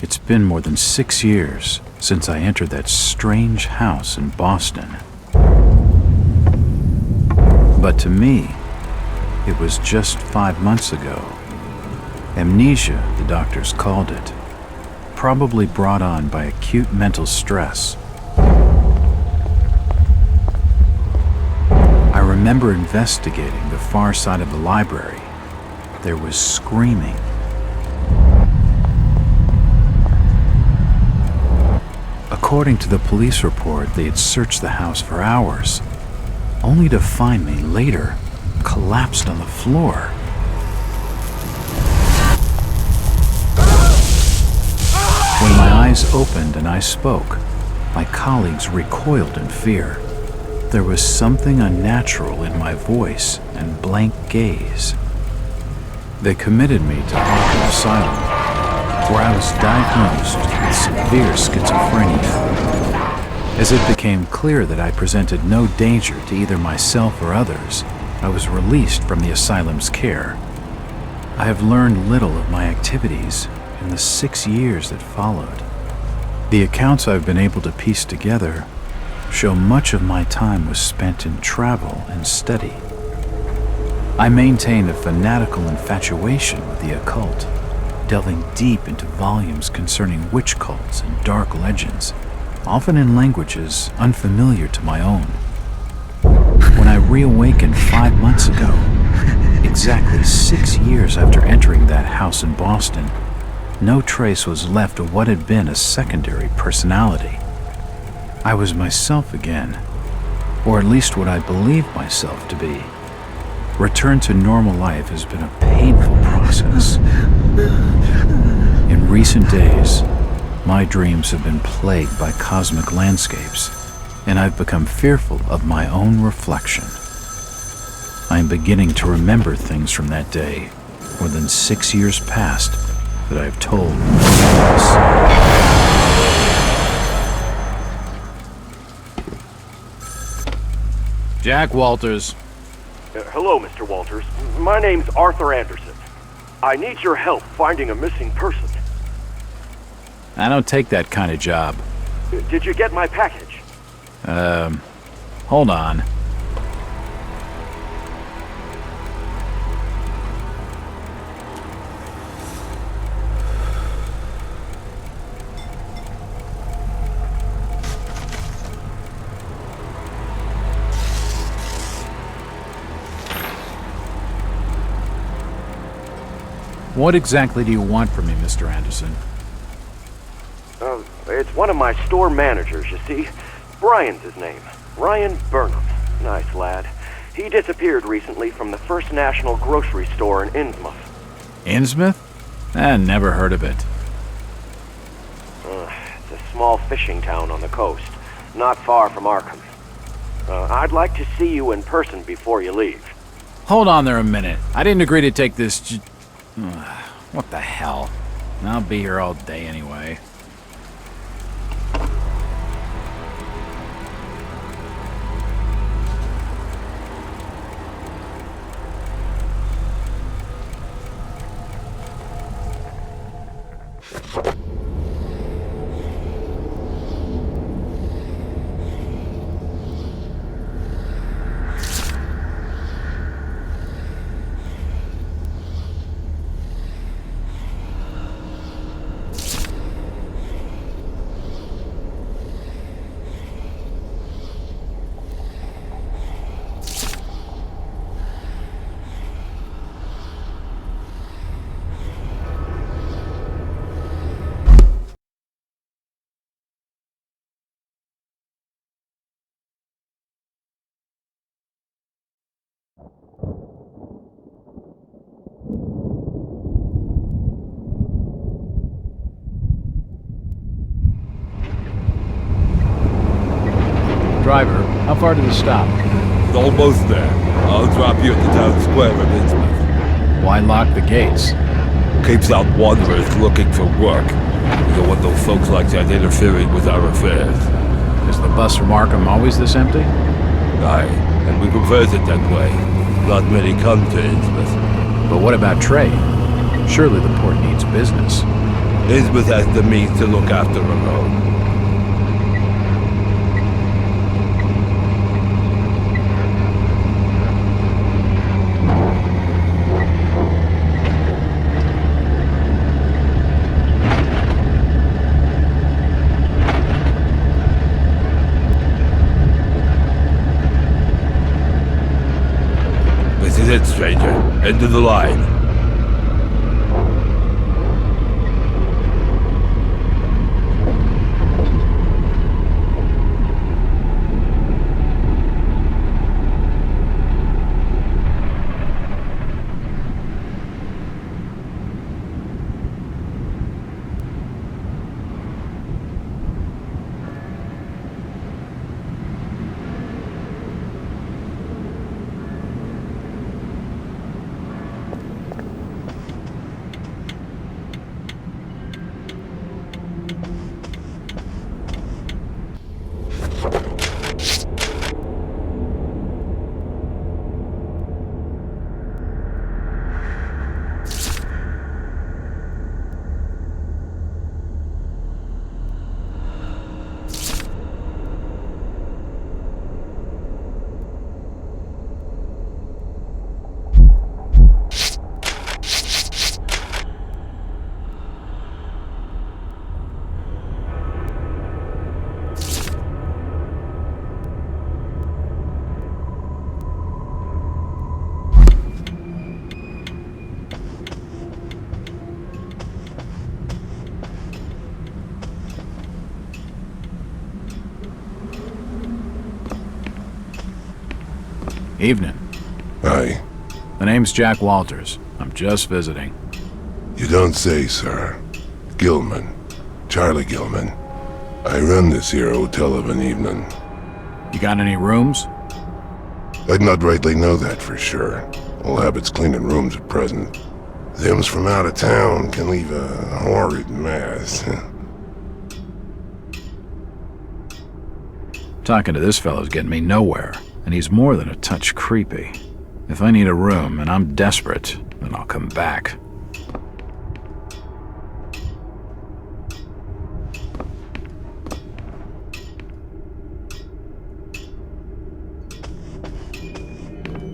It's been more than 6 years since I entered that strange house in Boston. But to me, it was just 5 months ago. Amnesia, the doctors called it, probably brought on by acute mental stress. I remember investigating the far side of the library. There was screaming. According to the police report, they had searched the house for hours, only to find me later collapsed on the floor. When my eyes opened and I spoke, my colleagues recoiled in fear. There was something unnatural in my voice and blank gaze. They committed me to Arkham Asylum, where I was diagnosed with severe schizophrenia. As it became clear that I presented no danger to either myself or others, I was released from the asylum's care. I have learned little of my activities in the 6 years that followed. The accounts I've been able to piece together show much of my time was spent in travel and study. I maintain a fanatical infatuation with the occult, delving deep into volumes concerning witch cults and dark legends, often in languages unfamiliar to my own. When I reawakened 5 months ago, exactly 6 years after entering that house in Boston, no trace was left of what had been a secondary personality. I was myself again, or at least what I believed myself to be. Return to normal life has been a painful process. In recent days, my dreams have been plagued by cosmic landscapes, and I've become fearful of my own reflection. I am beginning to remember things from that day, more than 6 years past, that I have told no one else. Jack Walters. Hello, Mr. Walters. My name's Arthur Anderson. I need your help finding a missing person. I don't take that kind of job. Did you get my package? Hold on. What exactly do you want from me, Mr. Anderson? It's one of my store managers, you see. Brian's his name. Ryan Burnham. Nice lad. He disappeared recently from the First National grocery store in INNSMOUT. Innsmouth? Never heard of it. It's a small fishing town on the coast, not far from Arkham. I'd like to see you in person before you leave. Hold on there a minute. I didn't agree to take this what the hell? I'll be here all day anyway. Driver, how far to the stop? It's almost there. I'll drop you at the town square of Innsmouth. Why lock the gates? Keeps out wanderers looking for work. We don't want those folks like that interfering with our affairs. Is the bus from Arkham always this empty? Aye, and we prefers it that way. Not many come to Innsmouth. But what about trade? Surely the port needs business. Elizabeth has the means to look after her own. This is it, stranger. End of the line. Evening. Hi. The name's Jack Uolters. I'm just visiting. You don't say, sir. Gilman. Charlie Gilman. I run this here hotel of an evening. You got any rooms? I'd not rightly know that for sure. All habits cleaning rooms at present. Them's from out of town can leave a horrid mess. Talking to this fellow's getting me nowhere, and he's more than a touch creepy. If I need a room and I'm desperate, then I'll come back.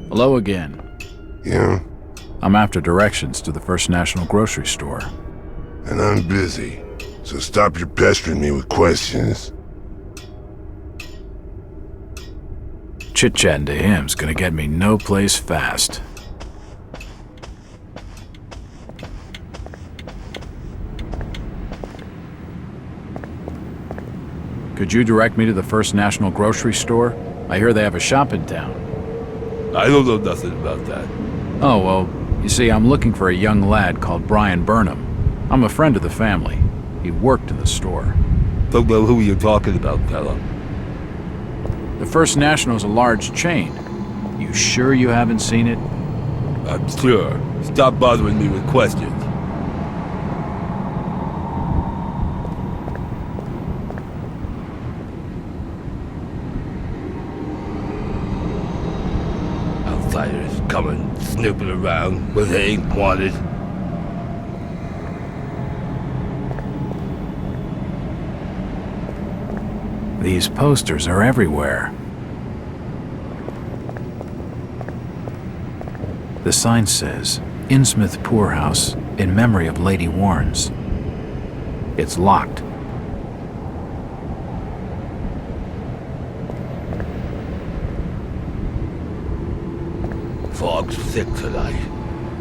Hello again. Yeah? I'm after directions to the First National grocery store. And I'm busy, so stop your pestering me with questions. Chit-chatting to him's gonna get me no place fast. Could you direct me to the First National grocery store? I hear they have a shop in town. I don't know nothing about that. Oh, well, you see, I'm looking for a young lad called Brian Burnham. I'm a friend of the family. He worked in the store. Don't know who you're talking about, fella. The First National's a large chain. You sure you haven't seen it? I'm sure. Stop bothering me with questions. Outsiders coming, snooping around when they ain't wanted. These posters are everywhere. The sign says, Innsmouth Poorhouse, in memory of Lady Warnes. It's locked. Fog's thick tonight.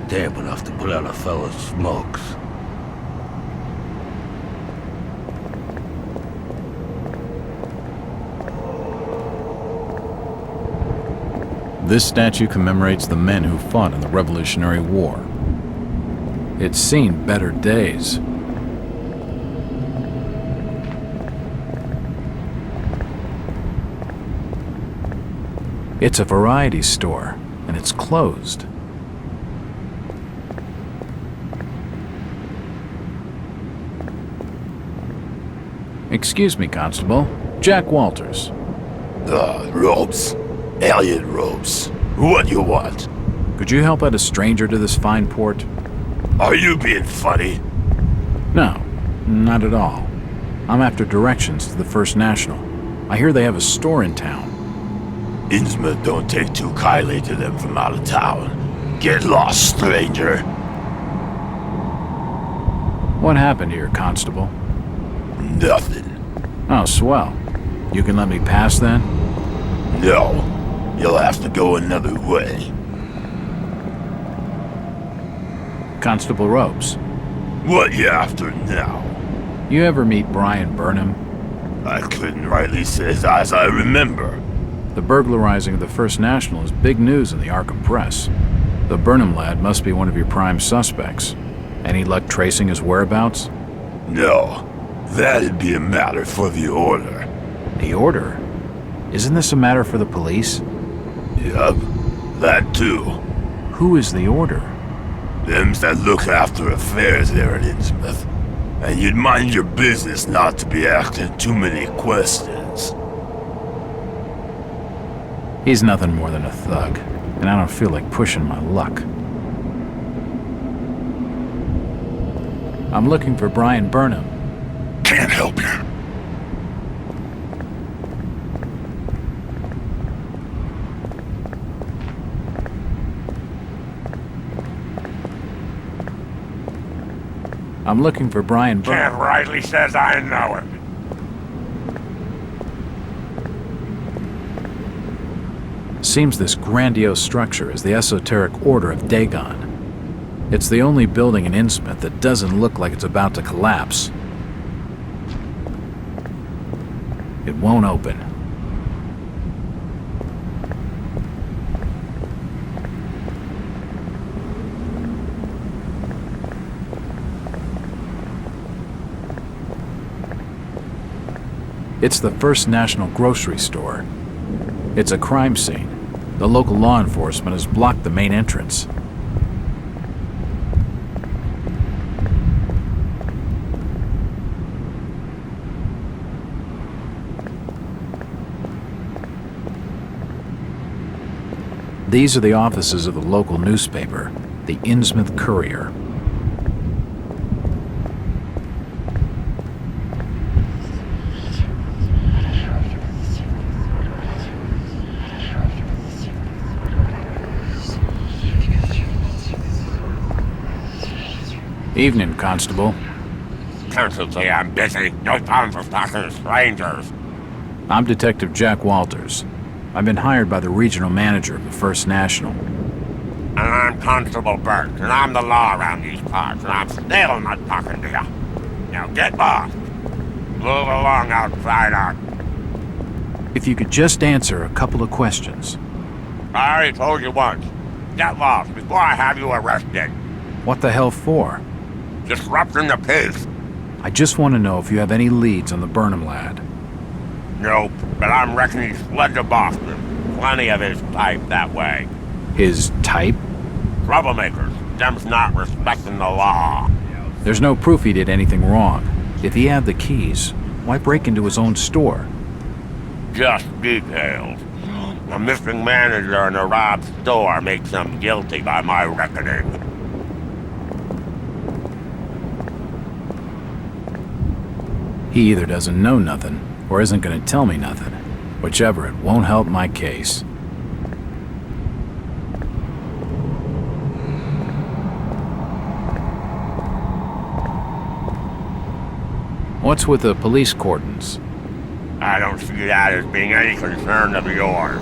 Damp enough to put out a fella's smokes. This statue commemorates the men who fought in the Revolutionary War. It's seen better days. It's a variety store, and it's closed. Excuse me, Constable. Jack Uolters. Robes. Alien robes. What do you want? Could you help out a stranger to this fine port? Are you being funny? No, Not at all. I'm after directions to the First National. I hear they have a store in town. INNSMAUT don't take too kindly to them from out of town. Get lost, stranger. What happened here, Constable? Nothing. Oh, swell. You can let me pass then? No. You'll have to go another way. Constable Ropes, What you after now? you ever meet Brian Burnham? I couldn't rightly say as I remember. The burglarizing of the First National is big news in the Arkham press. The Burnham lad must be one of your prime suspects. Any luck tracing his whereabouts? No. That'd be a matter for the Order. The Order? Isn't this a matter for the police? Yup. That too. Who is the Order? Them's that look after affairs there at INNSMOUT. And you'd mind your business not to be asking too many questions. He's nothing more than a thug, and I don't feel like pushing my luck. I'm looking for Brian Burnham. Can't help you. I'm looking for Brian Burnham. Can't rightly says I know him. Seems this grandiose structure is the esoteric Order of Dagon. It's the only building in INNSMOUT that doesn't look like it's about to collapse. It won't open. It's the First National grocery store. It's a crime scene. The local law enforcement has blocked the main entrance. These are the offices of the local newspaper, the INNSMOUT Courier. Evening, Constable. Constantly, I'm busy. No time for talking to strangers. I'm Detective Jack Uolters. I've been hired by the regional manager of the First National. And I'm Constable Burt, and I'm the law around these parts, and I'm still not talking to you. Now get lost. Move along outside out. If you could just answer a couple of questions. I already told you once. Get lost before I have you arrested. What the hell for? Disrupting the peace. I just want to know if you have any leads on the Burnham lad. Nope, but I'm reckoning he's fled to Boston. Plenty of his type that way. His type? Troublemakers. Them's not respecting the law. There's no proof he did anything wrong. If he had the keys, why break into his own store? Just details. A missing manager in a robbed store makes him guilty by my reckoning. He either doesn't know nothing, or isn't going to tell me nothing. Whichever, it won't help my case. What's with the police cordons? I don't see that as being any concern of yours.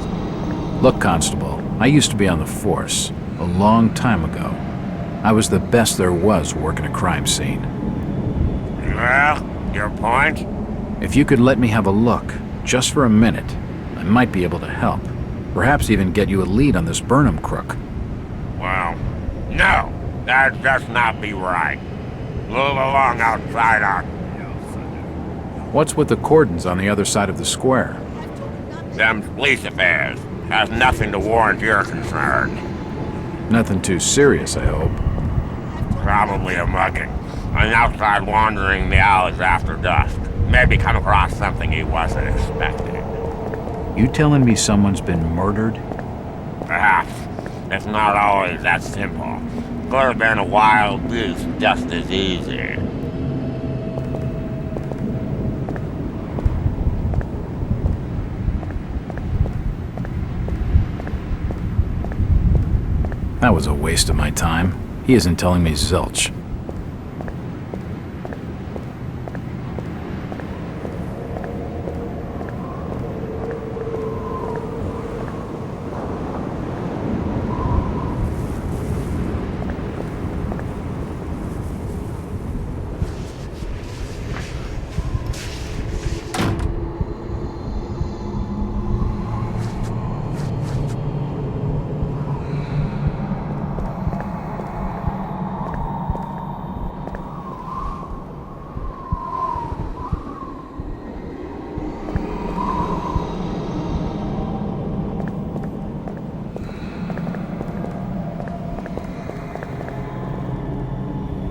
Look, Constable, I used to be on the force, a long time ago. I was the best there was working a crime scene. Well, your point? If you could let me have a look, just for a minute, I might be able to help. Perhaps even get you a lead on this Burnham crook. Well, no, that'd just not be right. Move along outside out. What's with the cordons on the other side of the square? Them police affairs has nothing to warrant your concern. Nothing too serious, I hope. Probably a mugging. An outside wandering the alleys after dusk. Maybe come across something he wasn't expecting. You telling me someone's been murdered? Perhaps. It's not always that simple. Could have been a wild goose just as easy. That was a waste of my time. He isn't telling me zilch.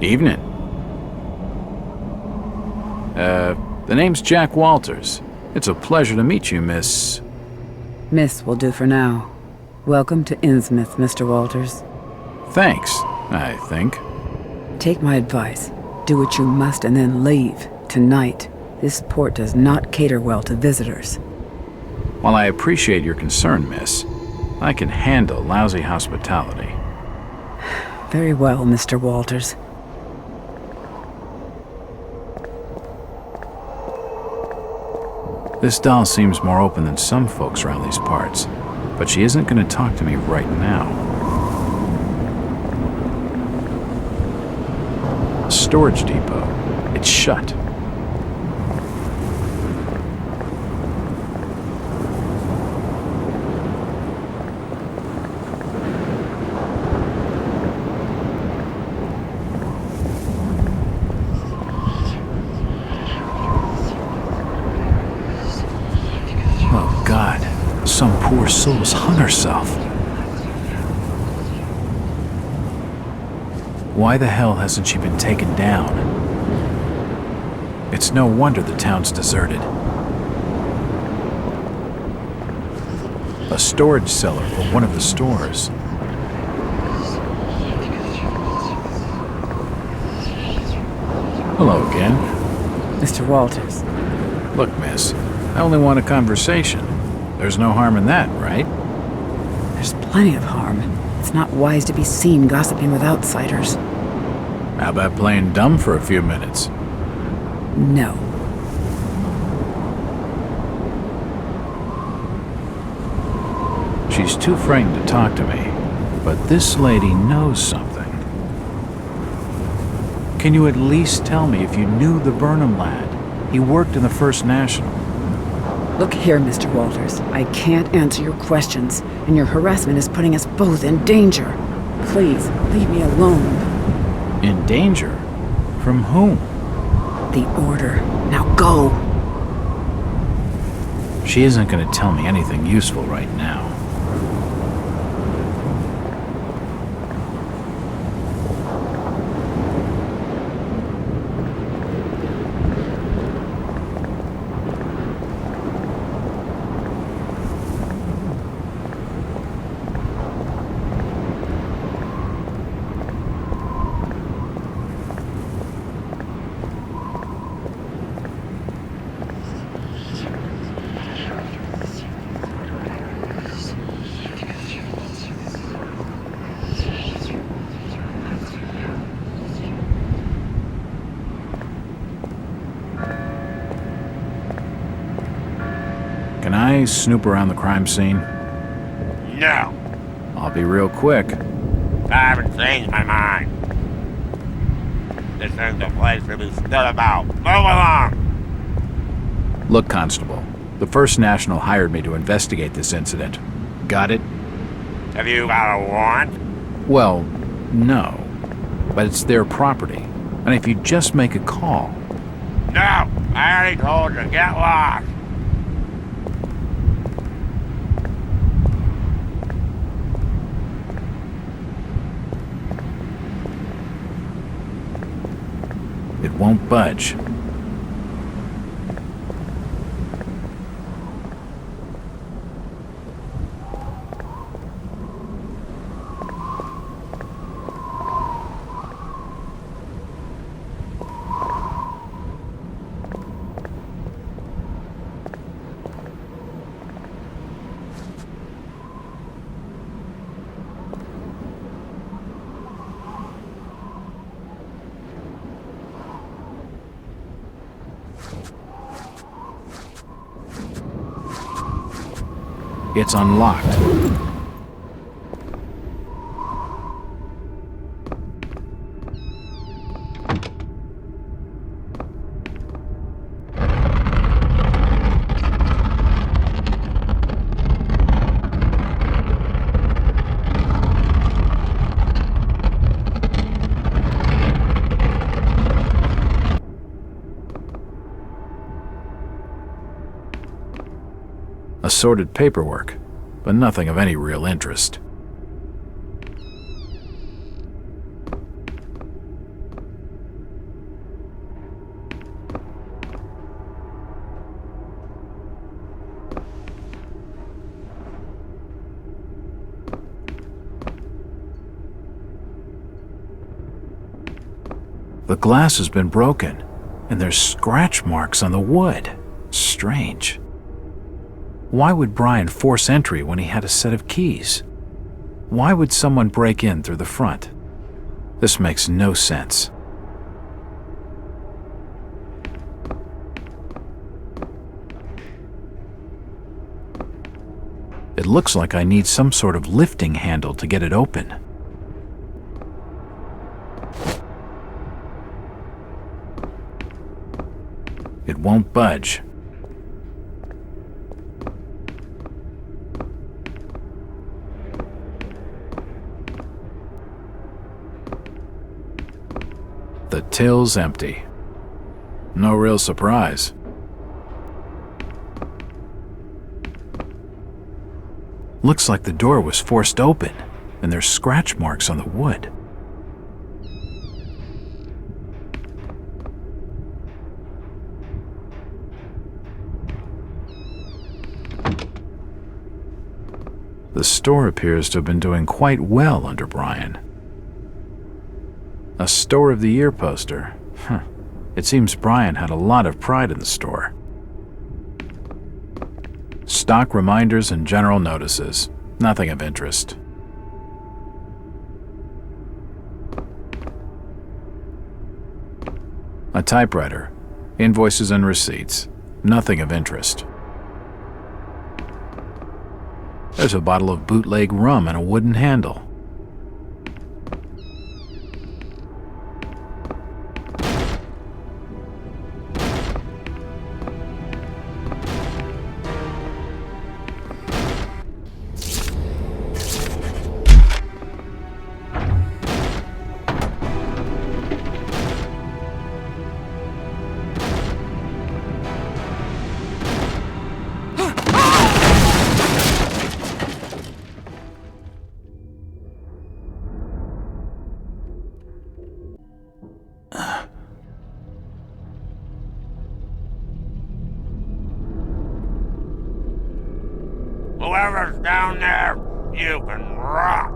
Evening. The name's Jack Uolters. It's a pleasure to meet you, Miss... Miss will do for now. Welcome to Innsmouth, Mr. Uolters. Thanks, I think. Take my advice. Do what you must and then leave. Tonight. This port does not cater well to visitors. While I appreciate your concern, Miss, I can handle lousy hospitality. Very well, Mr. Uolters. This doll seems more open than some folks around these parts, but she isn't going to talk to me right now. A storage depot. It's shut. Some poor soul's hung herself. Why the hell hasn't she been taken down? It's no wonder the town's deserted. A storage cellar for one of the stores. Hello again. Mr. Uolters. Look, miss, I only want a conversation. There's no harm in that, right? There's plenty of harm. It's not wise to be seen gossiping with outsiders. How about playing dumb for a few minutes? No. She's too frightened to talk to me, but this lady knows something. Can you at least tell me if you knew the Burnham lad? He worked in the First National. Look here, Mr. Uolters. I can't answer your questions, and your harassment is putting us both in danger. Please, leave me alone. In danger? From whom? The Order. Now go! She isn't going to tell me anything useful right now. Can I snoop around the crime scene? No. I'll be real quick. I haven't changed my mind. This isn't the place to be stood about. Move along! Look, Constable. The First National hired me to investigate this incident. Got it? Have you got a warrant? Well, no. But it's their property. And if you just make a call... No! I already told you, get lost! It won't budge. It's unlocked. Assorted paperwork, but nothing of any real interest. The glass has been broken, and there's scratch marks on the wood. Strange. Why would Brian force entry when he had a set of keys? Why would someone break in through the front? This makes no sense. It looks like I need some sort of lifting handle to get it open. It won't budge. The till's empty. No real surprise. Looks like the door was forced open, and there's scratch marks on the wood. The store appears to have been doing quite well under Brian. A Store of the Year poster. It seems Brian had a lot of pride in the store. Stock reminders and general notices. Nothing of interest. A typewriter. Invoices and receipts. Nothing of interest. There's a bottle of bootleg rum and a wooden handle. Whoever's down there, you can rot.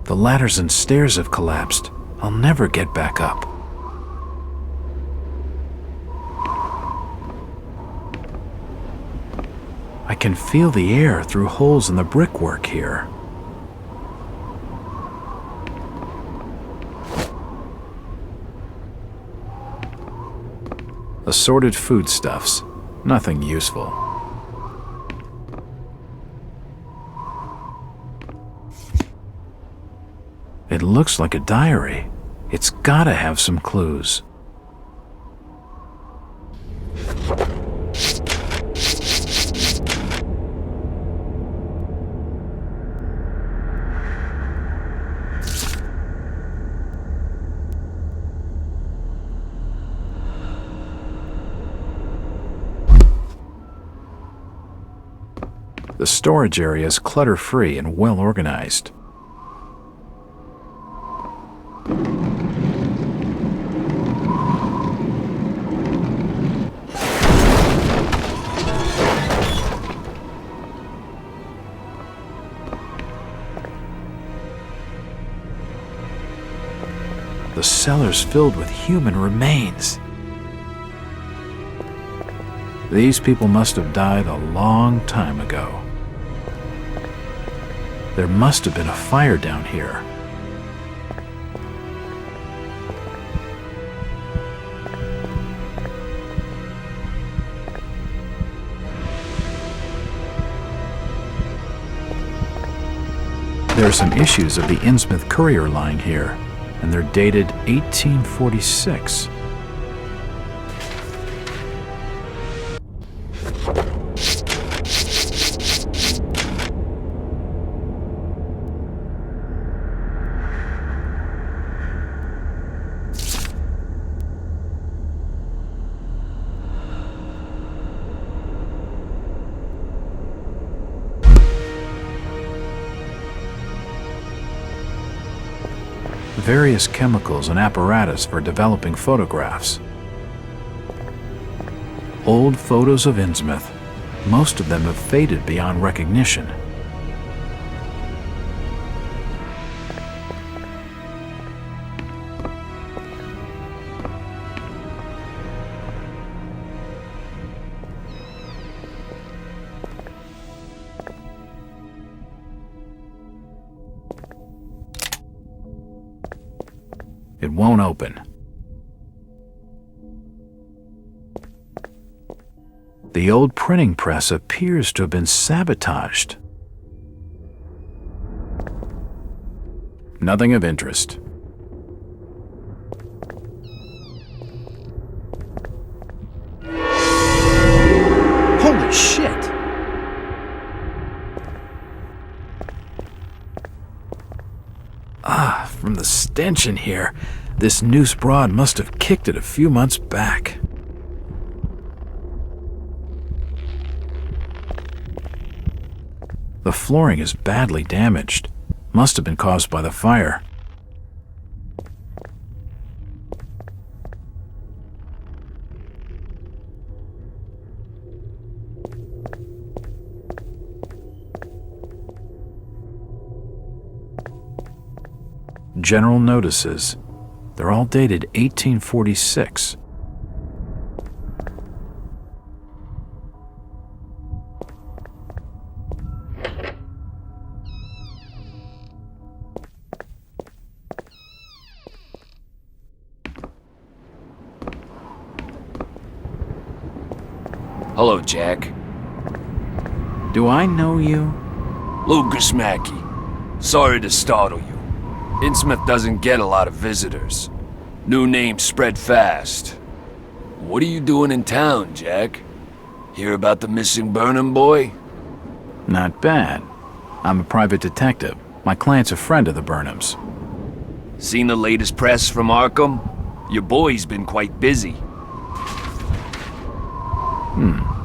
The ladders and stairs have collapsed. I'll never get back up. I can feel the air through holes in the brickwork here. Assorted foodstuffs. Nothing useful. It looks like a diary. It's gotta have some clues. The storage area is clutter-free and well organized. The cellar's filled with human remains. These people must have died a long time ago. There must have been a fire down here. There are some issues of the Innsmouth Courier lying here, and they're dated 1846. Various chemicals and apparatus for developing photographs. Old photos of Innsmouth. Most of them have faded beyond recognition. It won't open. The old printing press appears to have been sabotaged. Nothing of interest. Holy shit! From the stench in here, this noose broad must have kicked it a few months back. The flooring is badly damaged. Must have been caused by the fire. General notices. They're all dated 1846. Hello, Jack. Do I know you? Lucas Mackey. Sorry to startle you. Innsmouth doesn't get a lot of visitors. New names spread fast. What are you doing in town, Jack? Hear about the missing Burnham boy? Not bad. I'm a private detective. My client's a friend of the Burnhams. Seen the latest press from Arkham? Your boy's been quite busy.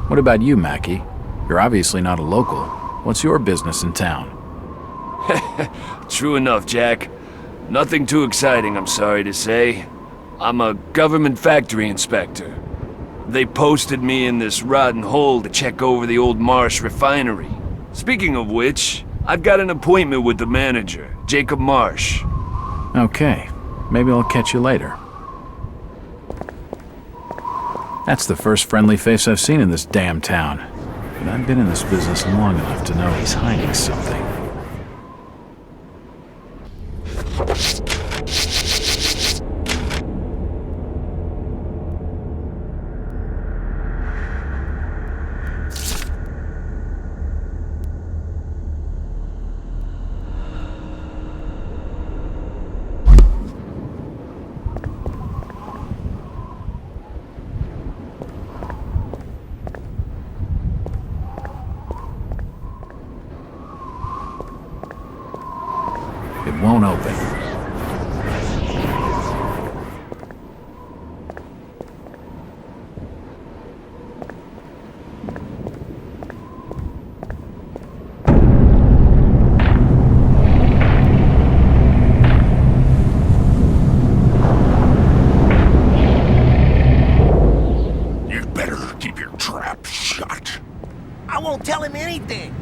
What about you, Mackie? You're obviously not a local. What's your business in town? True enough, Jack. Nothing too exciting, I'm sorry to say. I'm a government factory inspector. They posted me in this rotten hole to check over the old Marsh refinery. Speaking of which, I've got an appointment with the manager, Jacob Marsh. Okay, maybe I'll catch you later. That's the first friendly face I've seen in this damn town. But I've been in this business long enough to know he's hiding something. It won't open. You'd better keep your trap shut. I won't tell him anything.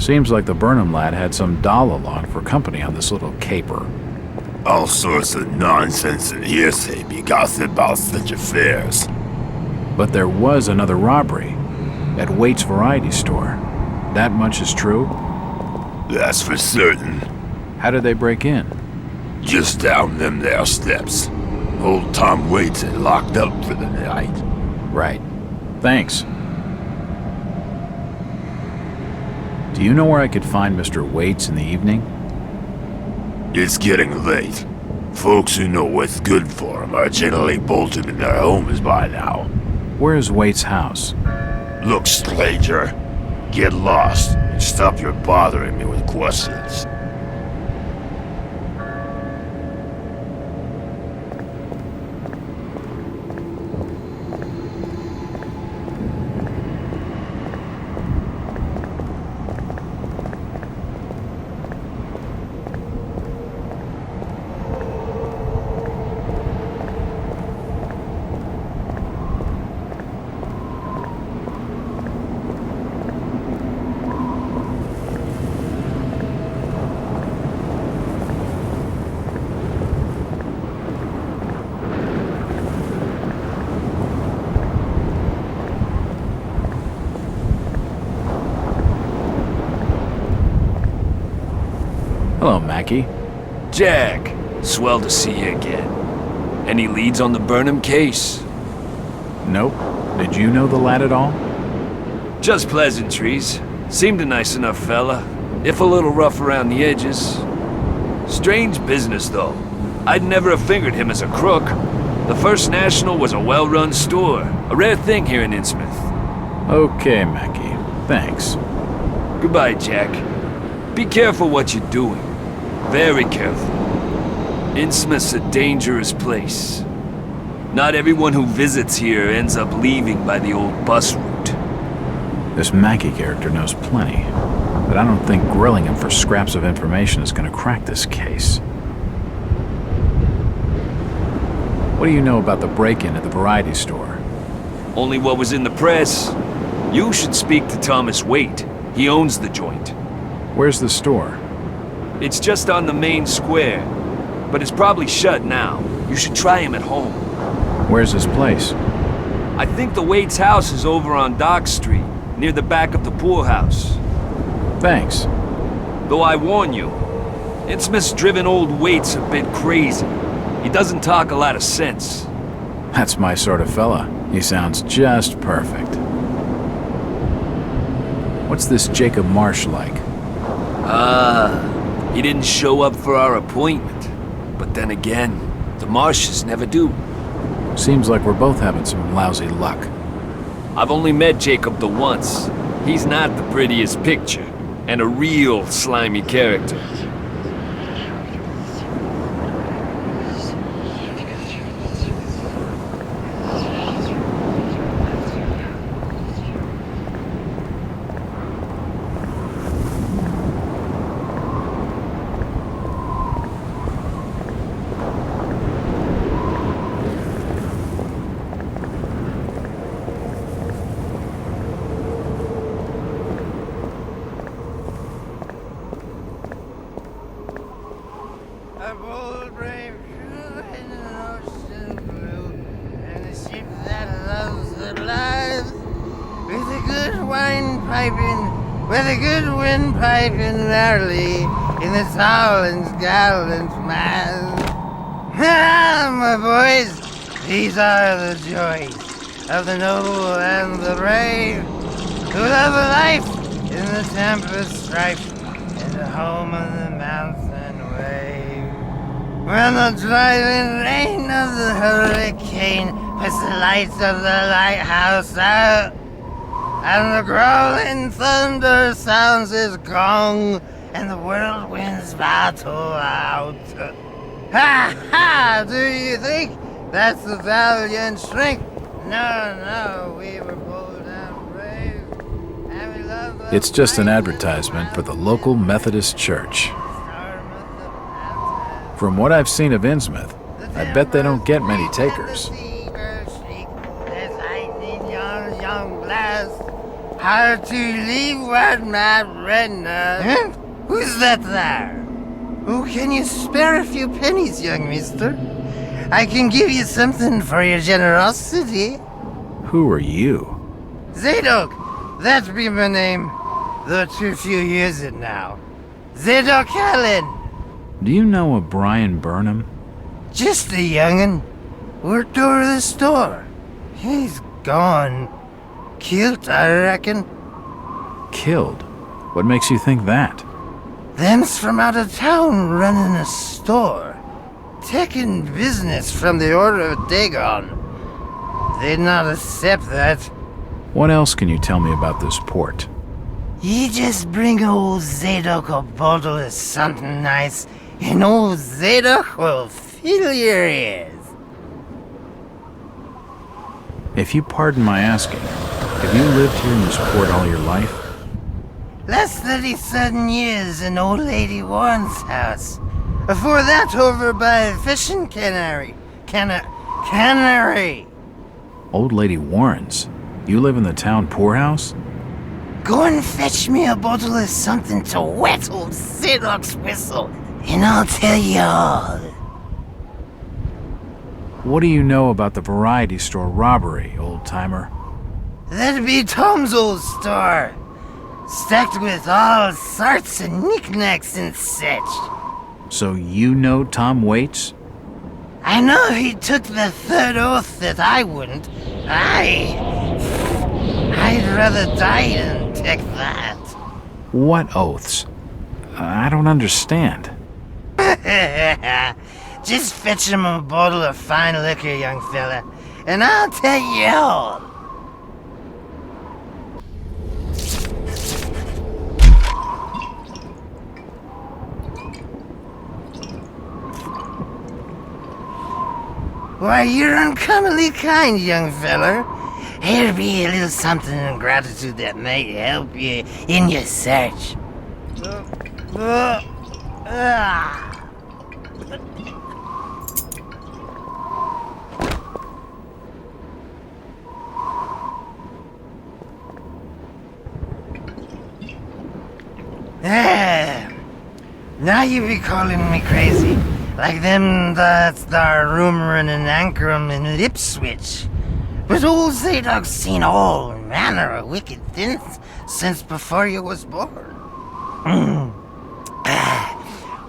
Seems like the Burnham lad had some doll along for company on this little caper. All sorts of nonsense and hearsay be gossiped about such affairs. But there was another robbery at Waite's variety store. That much is true? That's for certain. How did they break in? Just down them there steps. Old Tom Waits had locked up for the night. Right. Thanks. Do you know where I could find Mr. Waits in the evening? It's getting late. Folks who know what's good for them are generally bolted in their homes by now. Where's Waits' house? Look, stranger. Get lost and stop your bothering me with questions. Hello, Mackie. Jack, swell to see you again. Any leads on the Burnham case? Nope. Did you know the lad at all? Just pleasantries. Seemed a nice enough fella, if a little rough around the edges. Strange business, though. I'd never have fingered him as a crook. The First National was a well-run store, a rare thing here in Innsmouth. Okay, Mackie. Thanks. Goodbye, Jack. Be careful what you're doing. Very careful. Innsmouth's a dangerous place. Not everyone who visits here ends up leaving by the old bus route. This Mackie character knows plenty, but I don't think grilling him for scraps of information is going to crack this case. What do you know about the break-in at the variety store? Only what was in the press. You should speak to Thomas Waite. He owns the joint. Where's the store? It's just on the main square, but it's probably shut now. You should try him at home. Where's his place? I think the Waite's house is over on Dock Street, near the back of the poorhouse. Thanks. Though I warn you, Innsmouth's driven old Waite's a bit crazy. He doesn't talk a lot of sense. That's my sort of fella. He sounds just perfect. What's this Jacob Marsh like? He didn't show up for our appointment. But then again, the Marshes never do. Seems like we're both having some lousy luck. I've only met Jacob the once. He's not the prettiest picture, and a real slimy character. A bold brave crew in an ocean blue, and a ship that loves the lives, with a good wine piping, with a good wind piping merrily in the Towland's gallant mast. Ah, my boys, these are the joys of the noble and the brave, who love a life in the tempest strife, and a home on the mountain wave. When the driving rain of the hurricane puts the lights of the lighthouse out, and the growling thunder sounds his gong, and the whirlwinds battle out. Ha ha! Do you think that's the valiant shrink? No, we were bold and brave, and we love the It's just an advertisement for the local Methodist church. From what I've seen of Innsmouth, I bet they don't get many takers. There's lightning, young blast. How to leave what my friend knows. Huh? Who's that there? Oh, can you spare a few pennies, young mister? I can give you something for your generosity. Who are you? Zadok, that be my name. Though too few years it now. Zadok Allen. Do you know a Brian Burnham? Just a young'un. Worked over the store. He's gone. Killed, I reckon. Killed? What makes you think that? Them's from out of town running a store. Taking business from the Order of Dagon. They'd not accept that. What else can you tell me about this port? You just bring old Zadok a bottle of something nice, and old Zadok will fill your ears. If you pardon my asking, have you lived here in this port all your life? Last 37 years in old lady Warren's house. Before that, over by fishing cannery. Cannery. Old Lady Warren's? You live in the town poorhouse? Go and fetch me a bottle of something to wet old Zadok's whistle, and I'll tell you all. What do you know about the variety store robbery, old-timer? That'd be Tom's old store. Stacked with all sorts of knickknacks and such. So you know Tom Waits? I know he took the third oath that I wouldn't. I'd rather die than take that. What oaths? I don't understand. Just fetch him a bottle of fine liquor, young fella, and I'll tell you all. Why, you're uncommonly kind, young feller. Here'll be a little something in gratitude that might help you in your search. Now you be calling me crazy. Like them that's there rumoring and anchoring in Ipswich. But old Zadok's seen all manner of wicked things since before you was born.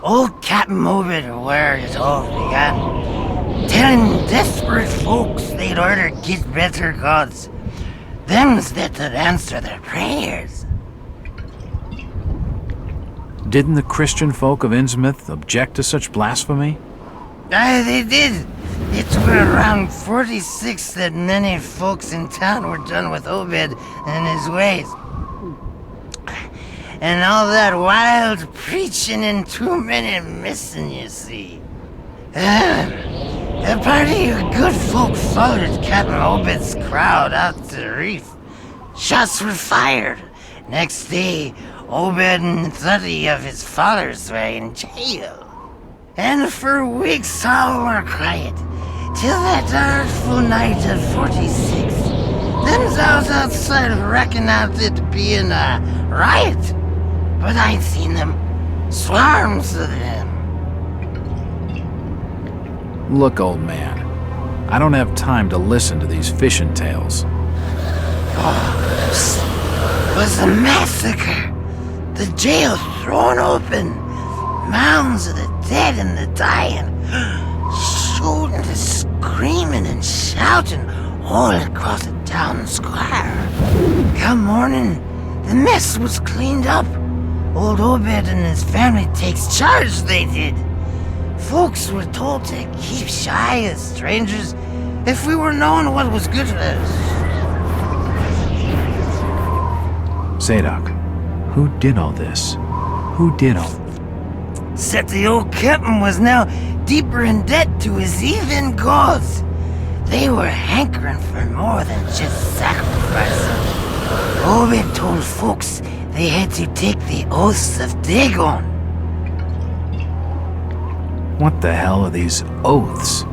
Old Captain Obed where it all began. Telling desperate folks they'd order get better gods. Them's that would answer their prayers. Didn't the Christian folk of Innsmouth object to such blasphemy? Aye, they did. It were around 46 that many folks in town were done with Obed and his ways. And all that wild preaching and too many missing, you see. A party of good folk followed Captain Obed's crowd out to the reef. Shots were fired. Next day, Obed and 30 of his followers were in jail. And for weeks all were quiet, till that artful night of 46. Them's out outside reckon out it being a riot. But I'd seen them, swarms of them. Look, old man, I don't have time to listen to these fishing tales. It was a massacre. The jail thrown open. Mounds of the dead and the dying. Shooting and screaming and shouting all across the town square. Come morning, the mess was cleaned up. Old Obed and his family takes charge, they did. Folks were told to keep shy as strangers if we were knowing what was good for us. Zadok, who did all this? Who did all... Said the old captain was now deeper in debt to his heathen gods. They were hankering for more than just sacrificing. Obed told folks they had to take the oaths of Dagon. What the hell are these oaths?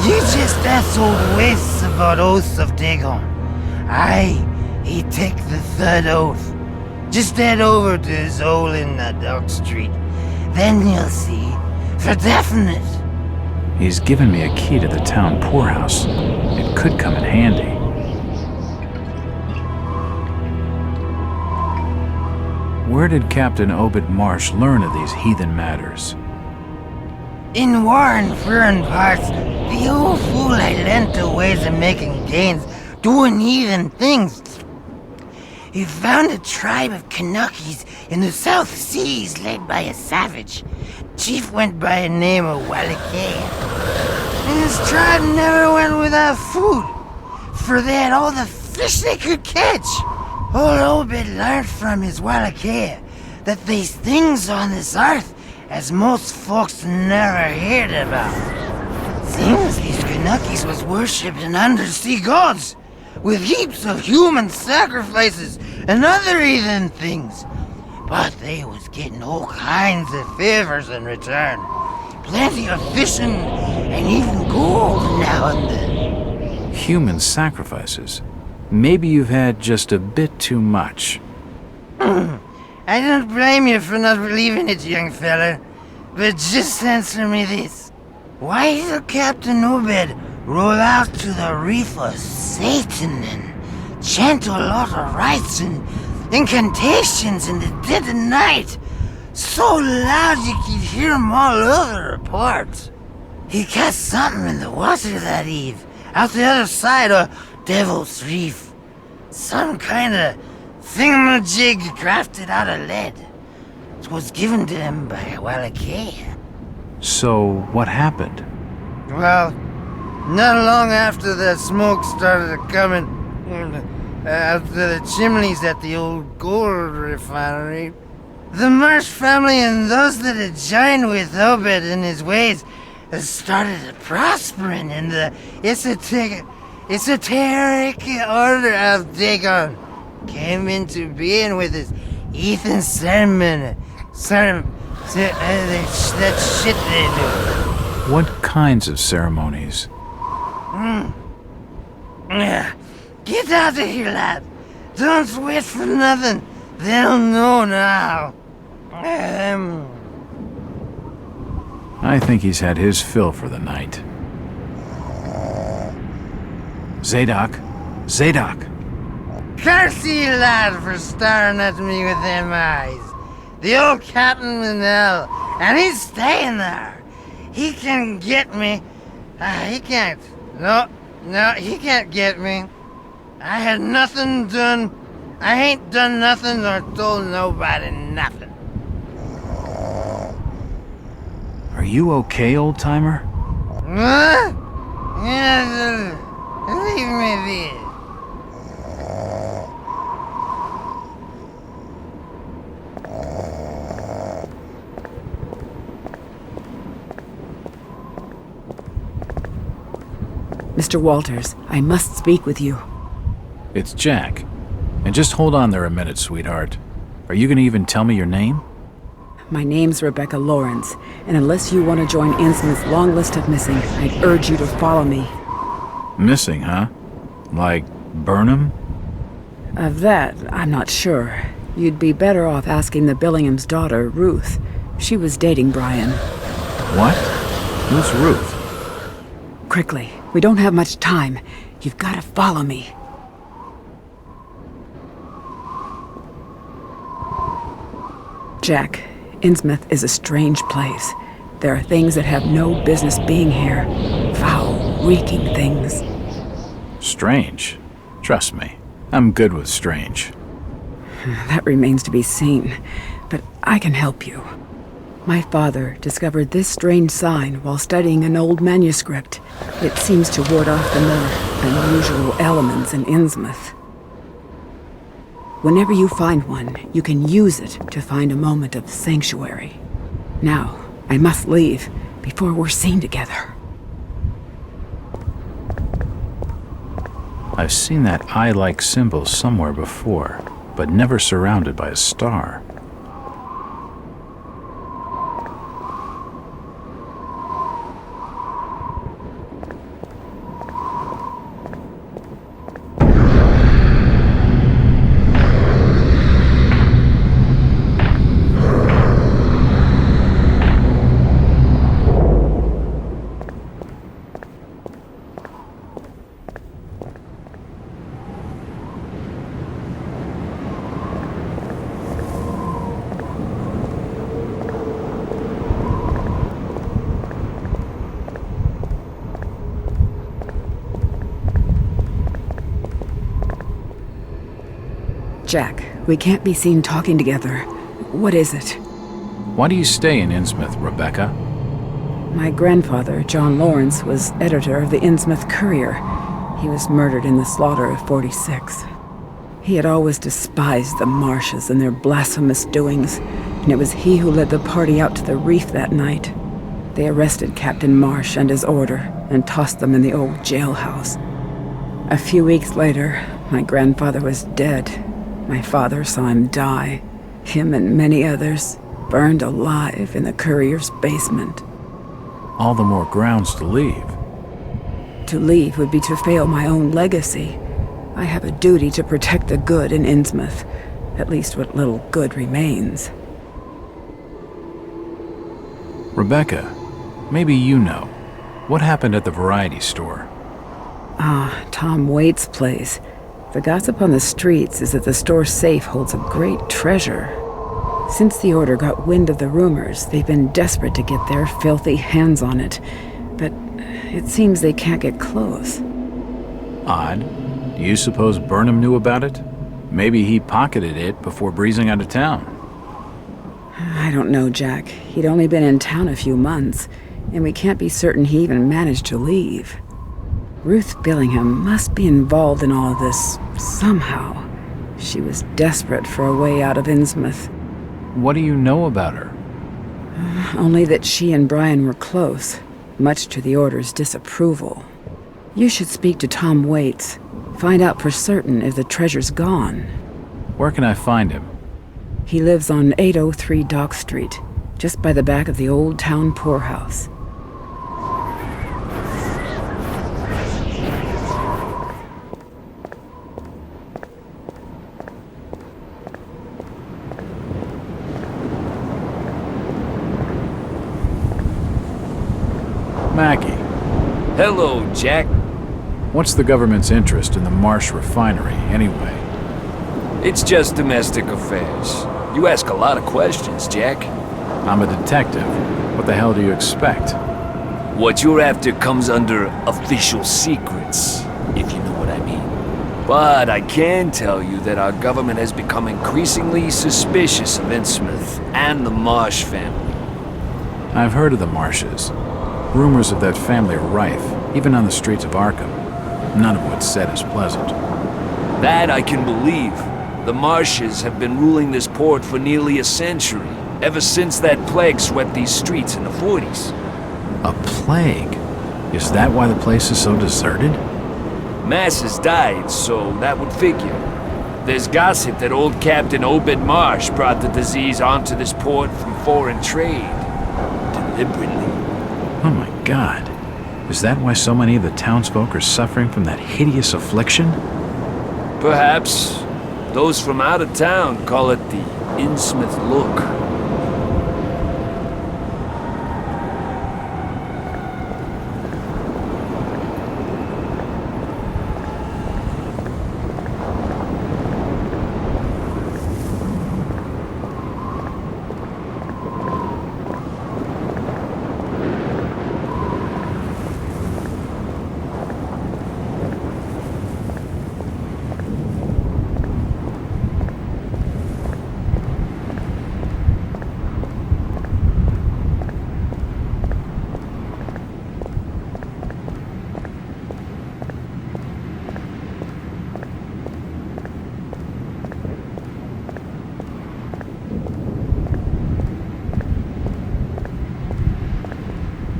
You just asked old Wes about oaths of Dagon. Aye, he take the third oath. Just head over to his hole in Dock Street. Then you'll see, for definite. He's given me a key to the town poorhouse. It could come in handy. Where did Captain Obed Marsh learn of these heathen matters? In war and foreign parts, the old fool had learnt the ways of making gains, doing heathen things. He found a tribe of Kanakis in the South Seas led by a savage. Chief went by the name of Wallachia. And his tribe never went without food, for they had all the fish they could catch. Old Obed learned from his Wallachia that these things on this earth as most folks never heard about. Seems these Kanakis was worshipping undersea gods, with heaps of human sacrifices and other heathen things. But they was getting all kinds of favors in return. Plenty of fishing and even gold now and then. Human sacrifices? Maybe you've had just a bit too much. I don't blame you for not believing it, young fella. But just answer me this. Why did Captain Obed roll out to the reef of Satan and chant a lot of rites and incantations in the dead of night? So loud you could hear 'em all over the port. He cast something in the water that eve, out the other side of Devil's Reef. Some kind of thingamajig crafted out of lead. It was given to him by Wallachia. So, what happened? Well, not long after the smoke started coming out of the chimneys at the old gold refinery, the Marsh family and those that had joined with Obed in his ways started prospering in the esoteric order of Dagon. Came into being with his heathen ceremony. That shit they do. What kinds of ceremonies? Yeah. Get out of here, lad. Don't wait for nothing. They'll know now. I think he's had his fill for the night. Zadok! Zadok! Curse you, lad, for staring at me with them eyes. The old Captain Manel, and he's staying there. He can get me. He can't. No, he can't get me. I had nothing done. I ain't done nothing or told nobody nothing. Are you okay, old-timer? Huh? Yeah, leave me be. Mr. Walters, I must speak with you. It's Jack. And just hold on there a minute, sweetheart. Are you gonna even tell me your name? My name's Rebecca Lawrence, and unless you want to join INNSMAUT's long list of missing, I'd urge you to follow me. Missing, huh? Like Burnham? Of that, I'm not sure. You'd be better off asking the Billingham's daughter, Ruth. She was dating Brian. What? Who's Ruth? Quickly, we don't have much time. You've got to follow me. Jack, Innsmouth is a strange place. There are things that have no business being here. Foul, reeking things. Strange. Trust me, I'm good with strange. That remains to be seen, but I can help you. My father discovered this strange sign while studying an old manuscript. It seems to ward off the more unusual elements in Innsmouth. Whenever you find one, you can use it to find a moment of sanctuary. Now, I must leave before we're seen together. I've seen that eye-like symbol somewhere before, but never surrounded by a star. Jack, we can't be seen talking together. What is it? Why do you stay in Innsmouth, Rebecca? My grandfather, John Lawrence, was editor of the Innsmouth Courier. He was murdered in the slaughter of 46. He had always despised the Marshes and their blasphemous doings, and it was he who led the party out to the reef that night. They arrested Captain Marsh and his order and tossed them in the old jailhouse. A few weeks later, my grandfather was dead. My father saw him die. Him and many others burned alive in the Courier's basement. All the more grounds to leave. To leave would be to fail my own legacy. I have a duty to protect the good in Innsmouth, at least what little good remains. Rebecca, maybe you know. What happened at the variety store? Ah, Tom Waite's place. The gossip on the streets is that the store's safe holds a great treasure. Since the Order got wind of the rumors, they've been desperate to get their filthy hands on it. But it seems they can't get close. Odd. Do you suppose Burnham knew about it? Maybe he pocketed it before breezing out of town. I don't know, Jack. He'd only been in town a few months, and we can't be certain he even managed to leave. Ruth Billingham must be involved in all this somehow. She was desperate for a way out of Innsmouth. What do you know about her? Only that she and Brian were close, much to the Order's disapproval. You should speak to Tom Waits. Find out for certain if the treasure's gone. Where can I find him? He lives on 803 Dock Street, just by the back of the old town poorhouse. Mackie. Hello, Jack. What's the government's interest in the Marsh refinery, anyway? It's just domestic affairs. You ask a lot of questions, Jack. I'm a detective. What the hell do you expect? What you're after comes under official secrets, if you know what I mean. But I can tell you that our government has become increasingly suspicious of Innsmouth and the Marsh family. I've heard of the Marshes. Rumors of that family are rife, even on the streets of Arkham. None of what's said is pleasant. That I can believe. The Marshes have been ruling this port for nearly a century, ever since that plague swept these streets in the 40s. A plague? Is that why the place is so deserted? Masses died, so that would figure. There's gossip that old Captain Obed Marsh brought the disease onto this port from foreign trade. Deliberately. Oh my God. Is that why so many of the townsfolk are suffering from that hideous affliction? Perhaps. Those from out of town call it the Innsmouth look.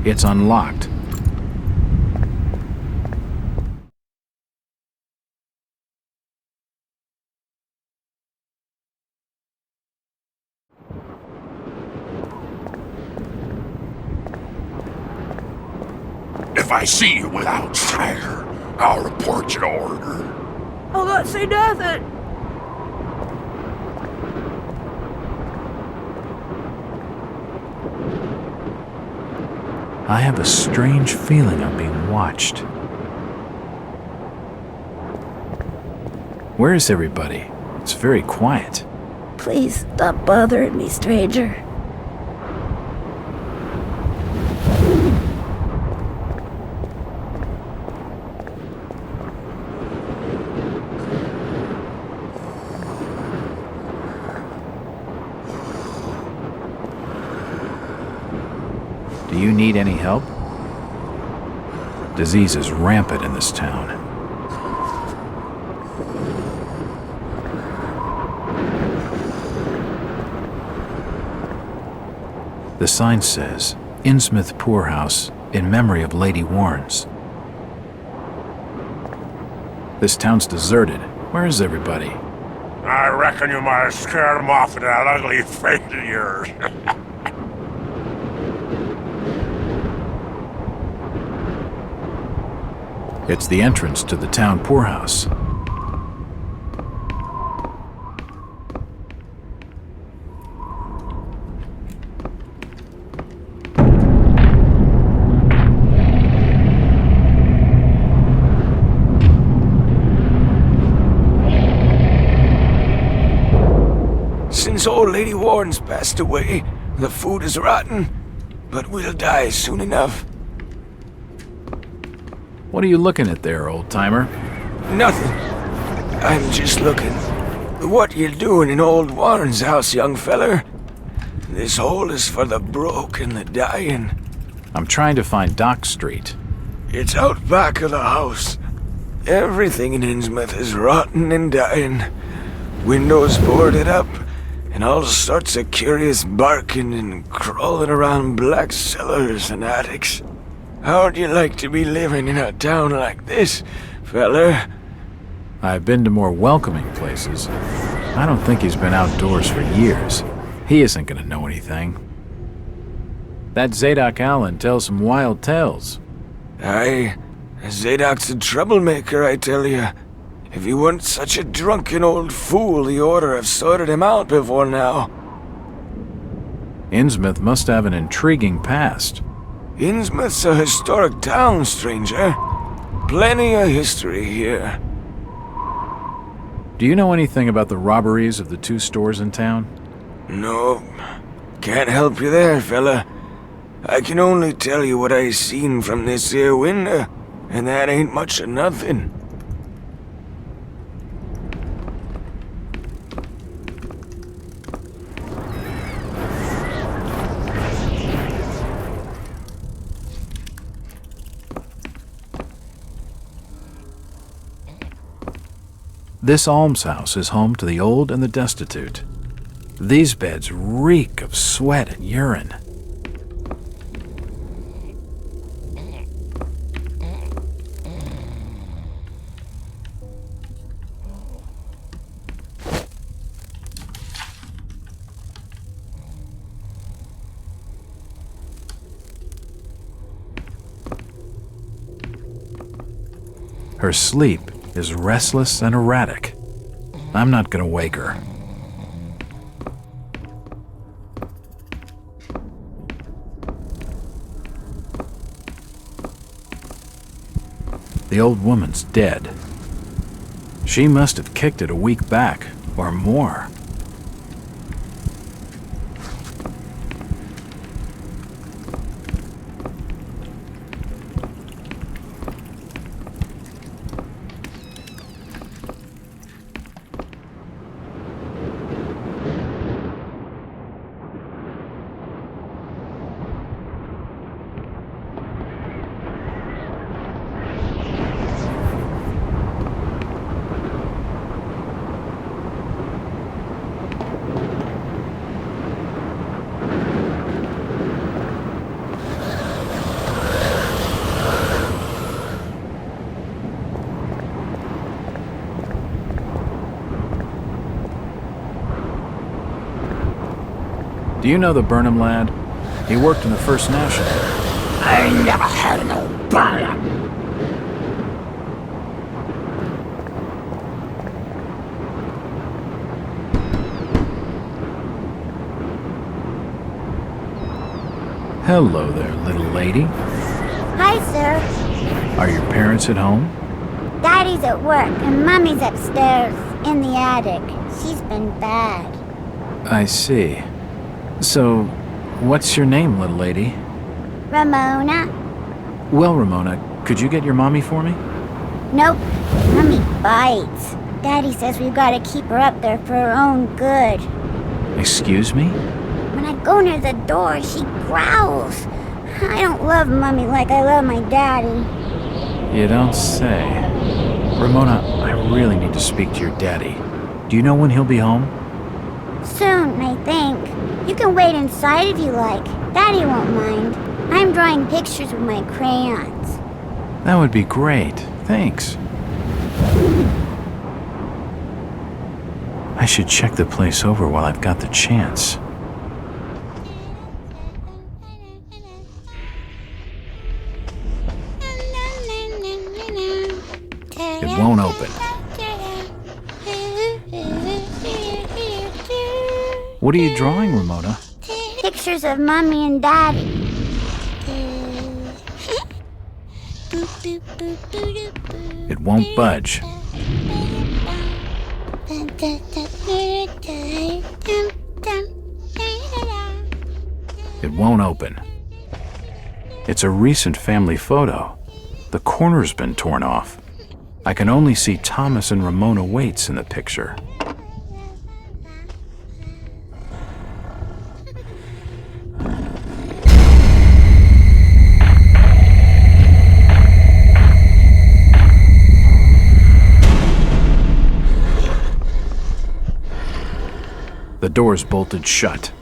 It's unlocked. If I see you with outsider, I'll report you to order. I'll not say nothing. I have a strange feeling I'm being watched. Where is everybody? It's very quiet. Please stop bothering me, stranger. any help? Disease is rampant in this town. The sign says, Innsmouth Poorhouse, in memory of Lady Warrens. This town's deserted. Where is everybody? I reckon you might have scared him off with that ugly face of yours. It's the entrance to the town poorhouse. Since old Lady Warren's passed away, the food is rotten, but we'll die soon enough. What are you looking at there, old-timer? Nothing. I'm just looking. What you doing in old Warren's house, young feller? This hole is for the broke and the dying. I'm trying to find Dock Street. It's out back of the house. Everything in Innsmouth is rotten and dying. Windows boarded up, and all sorts of curious barking and crawling around black cellars and attics. How'd you like to be living in a town like this, feller? I've been to more welcoming places. I don't think he's been outdoors for years. He isn't gonna know anything. That Zadok Allen tells some wild tales. Aye, Zadok's a troublemaker, I tell you. If he weren't such a drunken old fool, he ought to have sorted him out before now. Innsmouth must have an intriguing past. Innsmouth's a historic town, stranger. Plenty of history here. Do you know anything about the robberies of the 2 stores in town? No, can't help you there, fella. I can only tell you what I seen from this here window, and that ain't much of nothing. This almshouse is home to the old and the destitute. These beds reek of sweat and urine. Her sleep is restless and erratic. I'm not gonna wake her. The old woman's dead. She must have kicked it a week back, or more. Do you know the Burnham lad? He worked in the First National. I never had no Burnham. Hello there, little lady. Hi, sir. Are your parents at home? Daddy's at work and Mommy's upstairs in the attic. She's been bad. I see. So, what's your name, little lady? Ramona? Well, Ramona, could you get your mommy for me? Nope. Mommy bites. Daddy says we've got to keep her up there for her own good. Excuse me? When I go near the door, she growls. I don't love Mummy like I love my daddy. You don't say. Ramona, I really need to speak to your daddy. Do you know when he'll be home? Soon, I think. You can wait inside if you like. Daddy won't mind. I'm drawing pictures with my crayons. That would be great. Thanks. I should check the place over while I've got the chance. It won't open. What are you drawing, Ramona? Pictures of Mommy and Daddy. It won't budge. It won't open. It's a recent family photo. The corner's been torn off. I can only see Thomas and Ramona Waits in the picture. The door's bolted shut.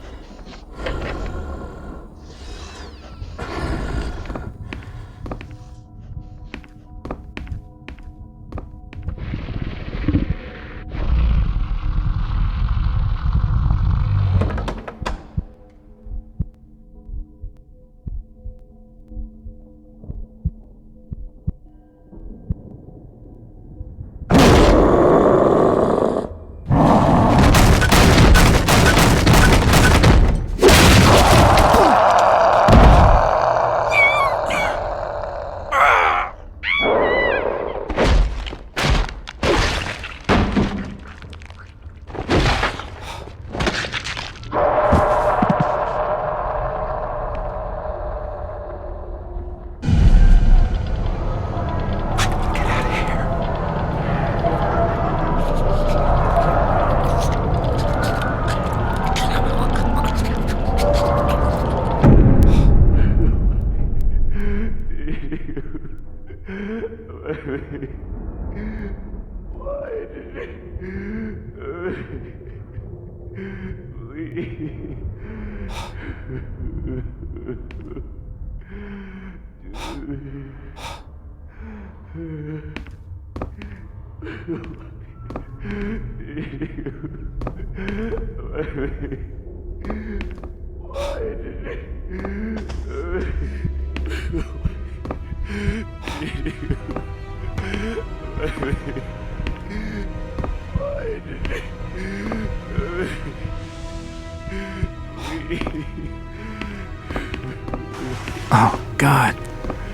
Oh, God.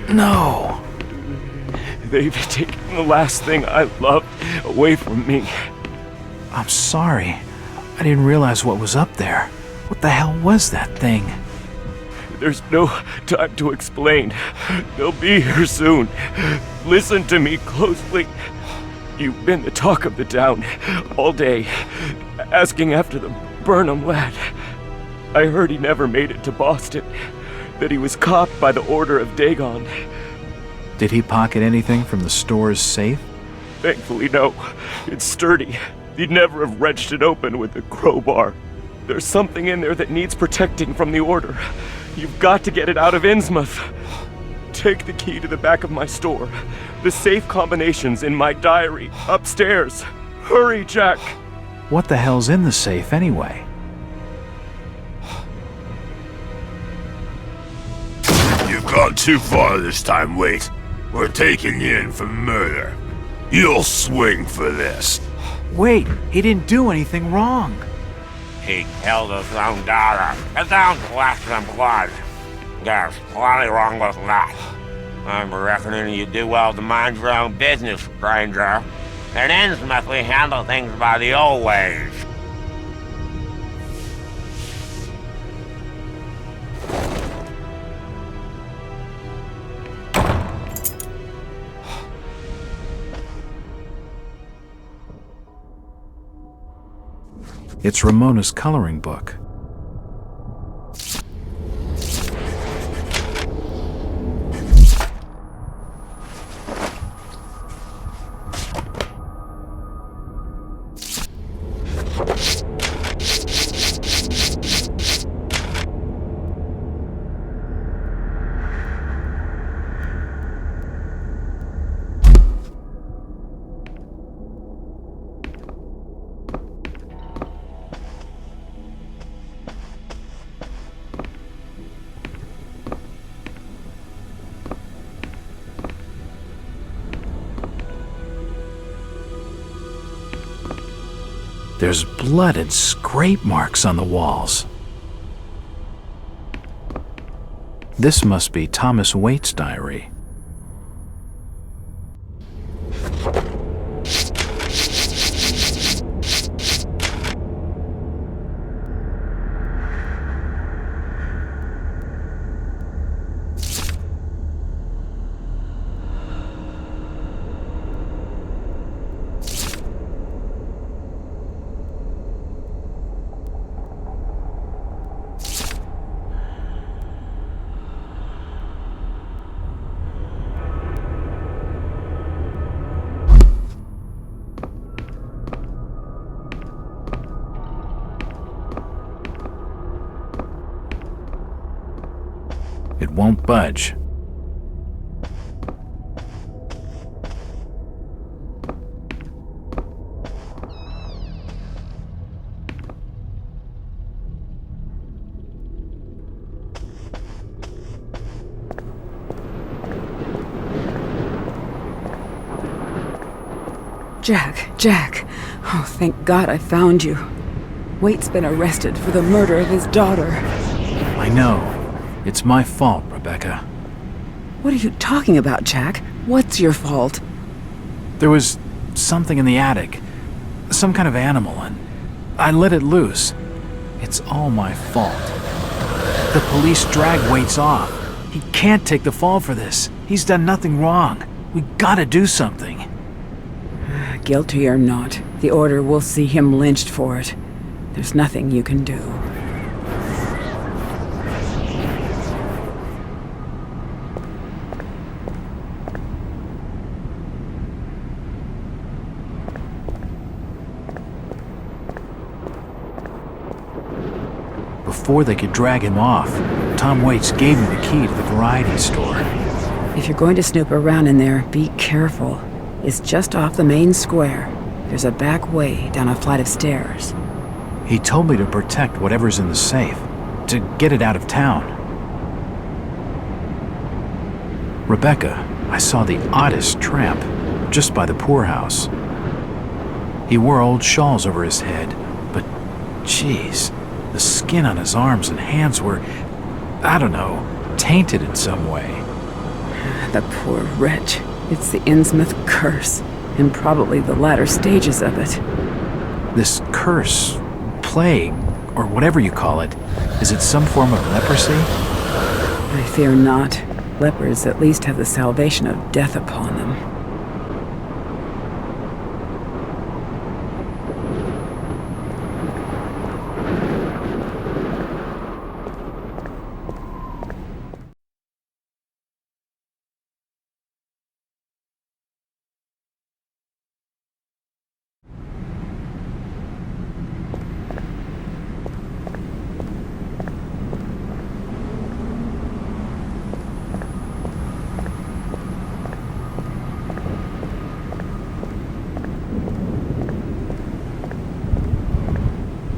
No. They've taken the last thing I loved away from me. I'm sorry. I didn't realize what was up there. What the hell was that thing? There's no time to explain. They'll be here soon. Listen to me closely. You've been the talk of the town all day, asking after the Burnham lad. I heard he never made it to Boston, that he was caught by the order of Dagon. Did he pocket anything from the store's safe? Thankfully, no. It's sturdy. He'd never have wrenched it open with a crowbar. There's something in there that needs protecting from the order. You've got to get it out of Innsmouth. Take the key to the back of my store. The safe combination's in my diary, upstairs. Hurry, Jack! What the hell's in the safe anyway? You've gone too far this time, Wait. We're taking you in for murder. You'll swing for this. Wait, he didn't do anything wrong. He killed his own daughter. It sounds less than blood. There's plenty wrong with that. I'm reckoning you do well to mind your own business, stranger. In Innsmouth, we handle things by the old ways. It's Ramona's coloring book. There's blood and scrape marks on the walls. This must be Thomas Waite's diary. It won't budge. Jack. Oh, thank God I found you. Waite's been arrested for the murder of his daughter. I know. It's my fault, Rebecca. What are you talking about, Jack? What's your fault? There was something in the attic. Some kind of animal, and I let it loose. It's all my fault. The police dragged Waits off. He can't take the fall for this. He's done nothing wrong. We gotta do something. Guilty or not, the Order will see him lynched for it. There's nothing you can do. Before they could drag him off, Tom Waits gave him the key to the variety store. If you're going to snoop around in there, be careful. It's just off the main square. There's a back way down a flight of stairs. He told me to protect whatever's in the safe, to get it out of town. Rebecca, I saw the oddest tramp, just by the poorhouse. He wore old shawls over his head, but, geez, the skin on his arms and hands were, I don't know, tainted in some way. The poor wretch. It's the Innsmouth curse, and probably the latter stages of it. This curse, plague, or whatever you call it, is it some form of leprosy? I fear not. Lepers at least have the salvation of death upon them.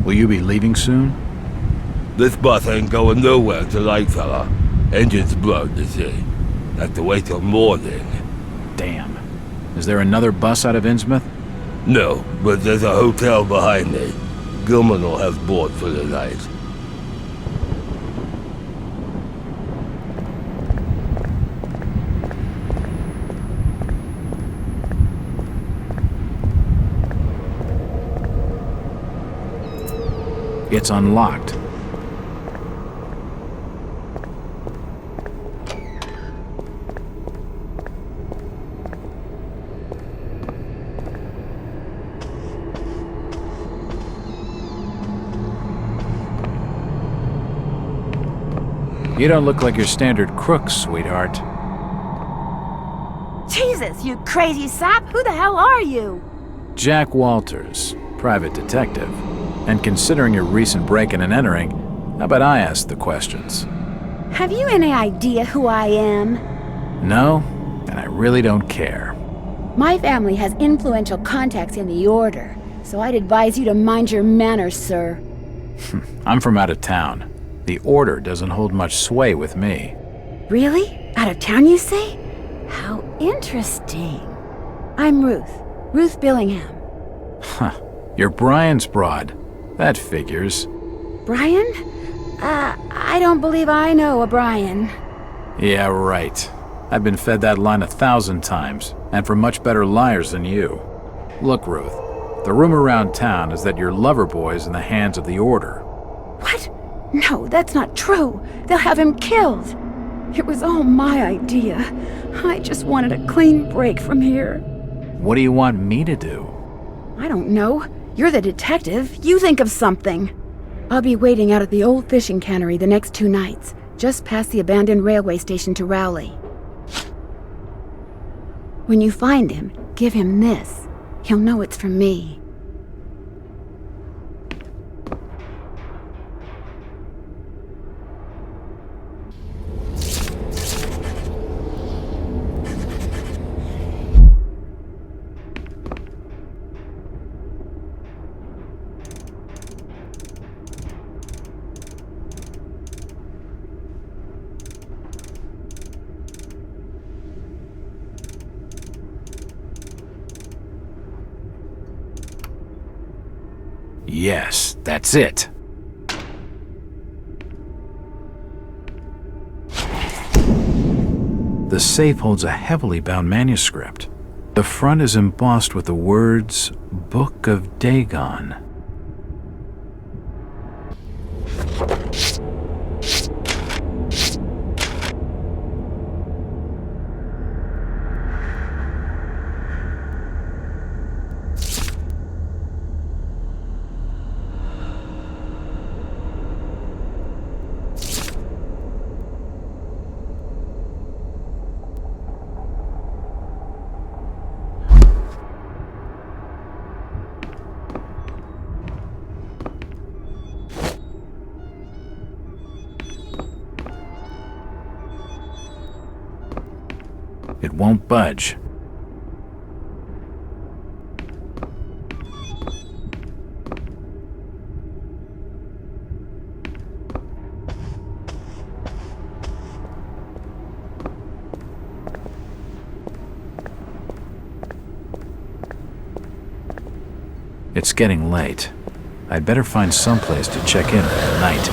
Will you be leaving soon? This bus ain't going nowhere tonight, fella. Engine's blown, you see. Have to wait till morning. Damn. Is there another bus out of Innsmouth? No, but there's a hotel behind me. Gilman will have board for the night. It's unlocked. You don't look like your standard crook, sweetheart. Jesus, you crazy sap! Who the hell are you? Jack Uolters, private detective. And considering your recent break-in and entering, how about I ask the questions? Have you any idea who I am? No, and I really don't care. My family has influential contacts in the Order, so I'd advise you to mind your manners, sir. I'm from out of town. The Order doesn't hold much sway with me. Really? Out of town, you say? How interesting. I'm Ruth. Ruth Billingham. Huh. You're Brian's broad. That figures. Brian? I don't believe I know a Brian. Yeah, right. I've been fed that line 1,000 times, and from much better liars than you. Look, Ruth, the rumor around town is that your lover boy's in the hands of the Order. What? No, that's not true. They'll have him killed. It was all my idea. I just wanted a clean break from here. What do you want me to do? I don't know. You're the detective. You think of something. I'll be waiting out at the old fishing cannery the next 2 nights, just past the abandoned railway station to Rowley. When you find him, give him this. He'll know it's from me. Yes, that's it. The safe holds a heavily bound manuscript. The front is embossed with the words, Book of Dagon. It won't budge. It's getting late. I'd better find someplace to check in for the night.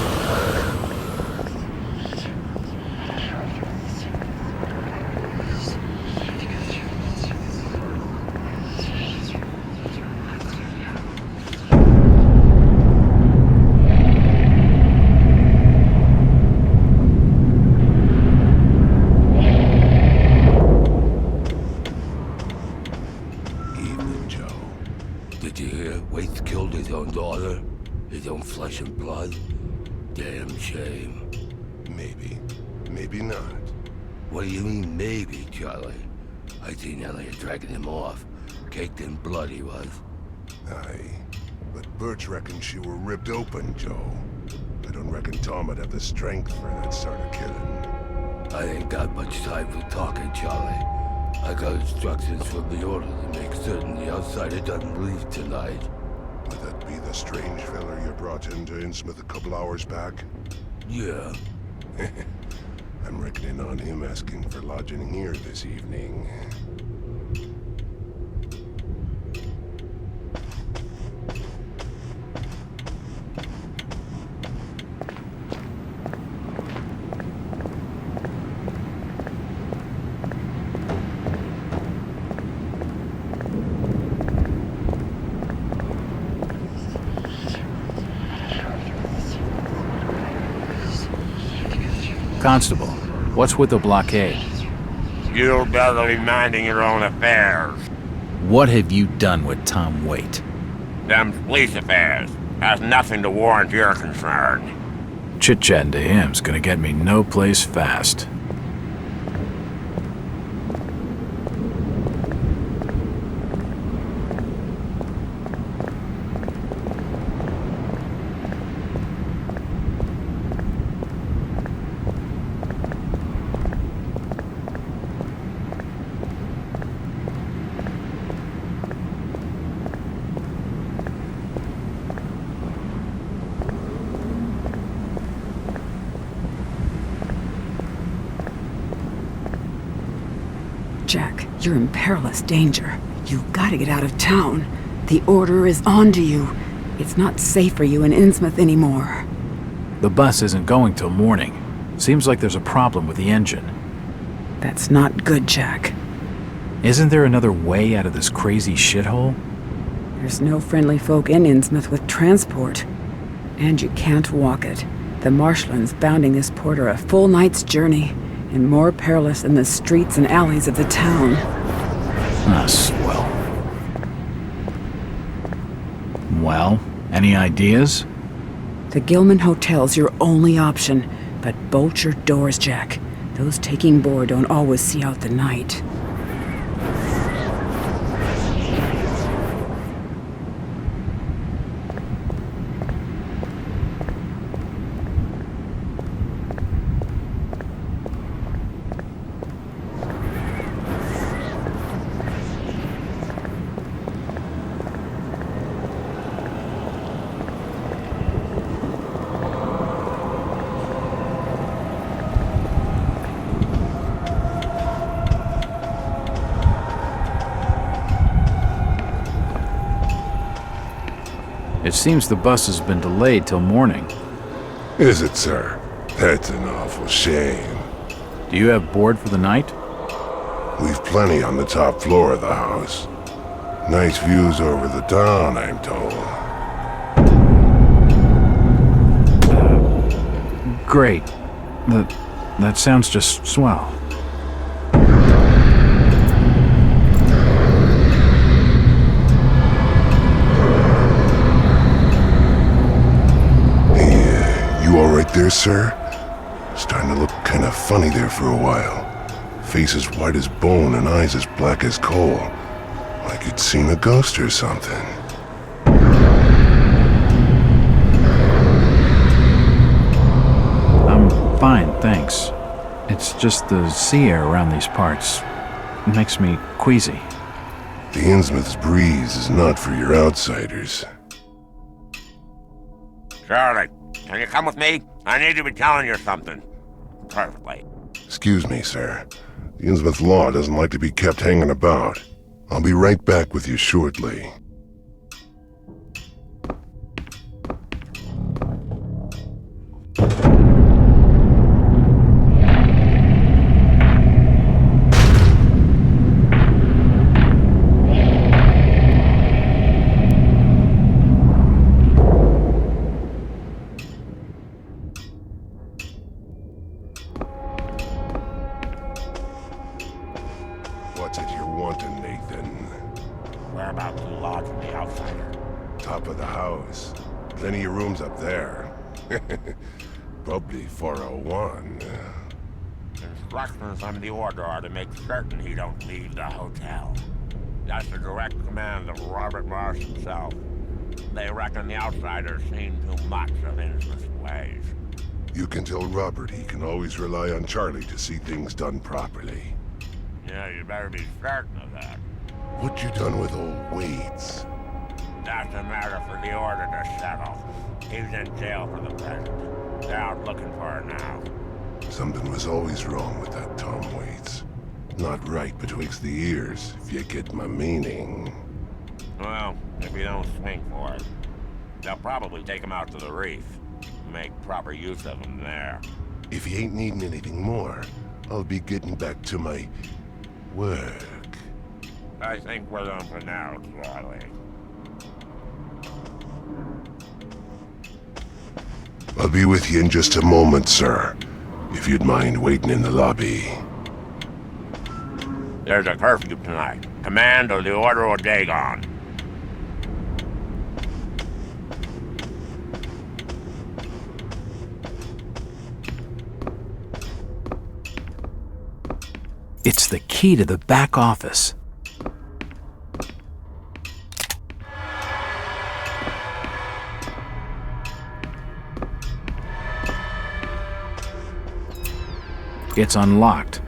Damn shame. Maybe. Maybe not. What do you mean, maybe, Charlie? I seen Elliot dragging him off. Caked in blood he was. Aye. But Birch reckons she were ripped open, Joe. I don't reckon Tom would have the strength for that sort of killing. I ain't got much time for talking, Charlie. I got instructions from the Order to make certain the outsider doesn't leave tonight. Would that be the strange fella you brought into Innsmouth a couple hours back? Yeah. I'm reckoning on him asking for lodging here this evening. Constable, what's with the blockade? You'd better be minding your own affairs. What have you done with Tom Waite? Them's police affairs. Has nothing to warrant your concern. Chit-chatting to him's gonna get me no place fast. Jack, you're in perilous danger. You've got to get out of town. The order is on to you. It's not safe for you in Innsmouth anymore. The bus isn't going till morning. Seems like there's a problem with the engine. That's not good, Jack. Isn't there another way out of this crazy shithole? There's no friendly folk in Innsmouth with transport. And you can't walk it. The marshlands bounding this port are a full night's journey, and more perilous than the streets and alleys of the town. Ah, swell. Well, any ideas? The Gilman Hotel's your only option, but bolt your doors, Jack. Those taking board don't always see out the night. It seems the bus has been delayed till morning. Is it, sir? That's an awful shame. Do you have board for the night? We've plenty on the top floor of the house. Nice views over the town, I'm told. Great. That sounds just swell. You all right there, sir? Starting to look kind of funny there for a while. Face as white as bone and eyes as black as coal. Like you'd seen a ghost or something. I'm fine, thanks. It's just the sea air around these parts. It makes me queasy. The Innsmouth's breeze is not for your outsiders. Charlie, can you come with me? I need to be telling you something. Perfectly. Excuse me, sir. The Innsmouth law doesn't like to be kept hanging about. I'll be right back with you shortly. What's it you're wanting, Nathan? Whereabouts you lodging the outsider? Top of the house. Plenty of rooms up there. Probably 401. Instructions from the order are to make certain he don't leave the hotel. That's the direct command of Robert Marsh himself. They reckon the outsider's seen too much of Innsmouth's ways. You can tell Robert he can always rely on Charlie to see things done properly. Yeah, you better be certain of that. What you done with old Waits? That's a matter for the order to settle. He's in jail for the present. They're out looking for her now. Something was always wrong with that Tom Waits. Not right betwixt the ears, if you get my meaning. Well, if you don't swing for it, they'll probably take him out to the reef. Make proper use of him there. If you ain't needing anything more, I'll be getting back to my work. I think we're done for now, Charlie. I'll be with you in just a moment, sir. If you'd mind waiting in the lobby. There's a curfew tonight. Command or the order or Dagon. It's the key to the back office. It's unlocked.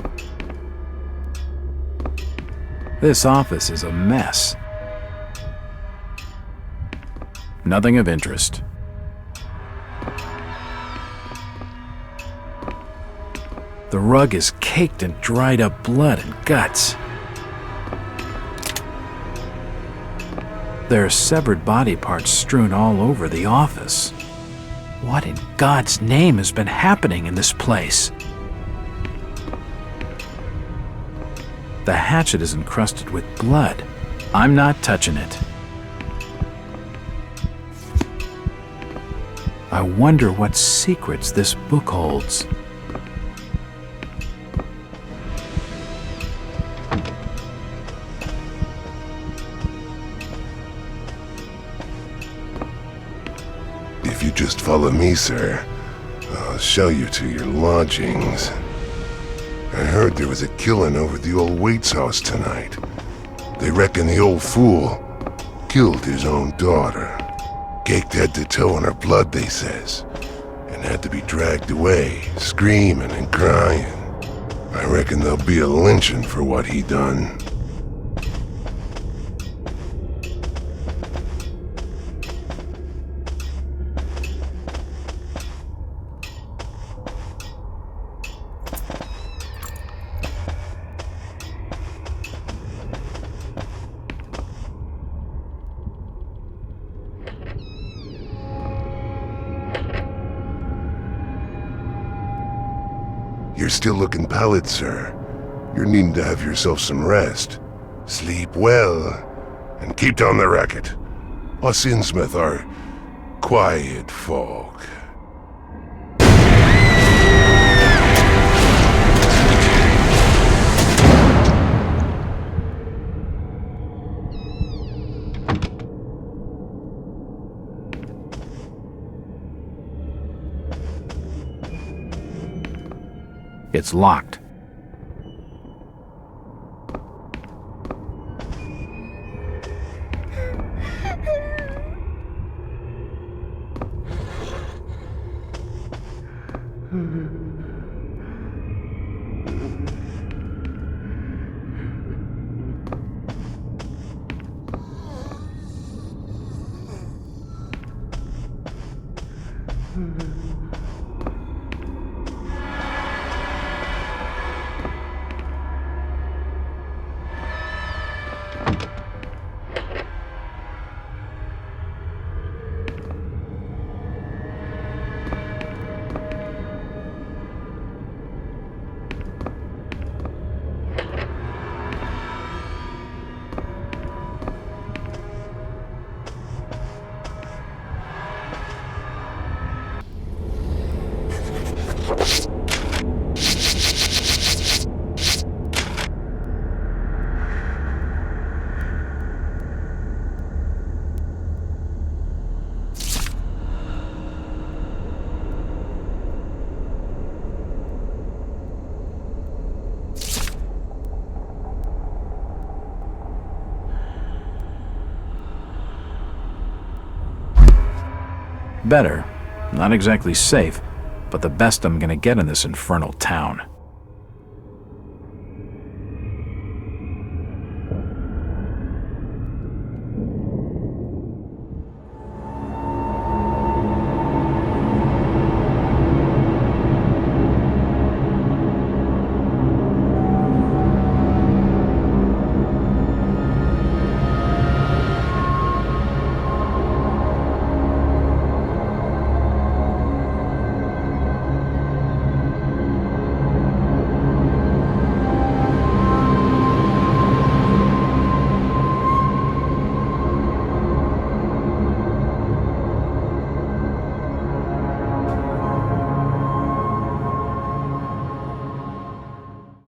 This office is a mess. Nothing of interest. The rug is caked in dried up blood and guts. There are severed body parts strewn all over the office. What in God's name has been happening in this place? The hatchet is encrusted with blood. I'm not touching it. I wonder what secrets this book holds. If you just follow me, sir, I'll show you to your lodgings. I heard there was a killing over at the old Waite's house tonight. They reckon the old fool killed his own daughter. Caked head to toe in her blood, they says, and had to be dragged away, screaming and crying. I reckon there'll be a lynching for what he done. You're still looking pallid, sir. You're needing to have yourself some rest. Sleep well, and keep down the racket. Us Innsmouth are quiet folk. It's locked. Better. Not exactly safe, but the best I'm gonna get in this infernal town.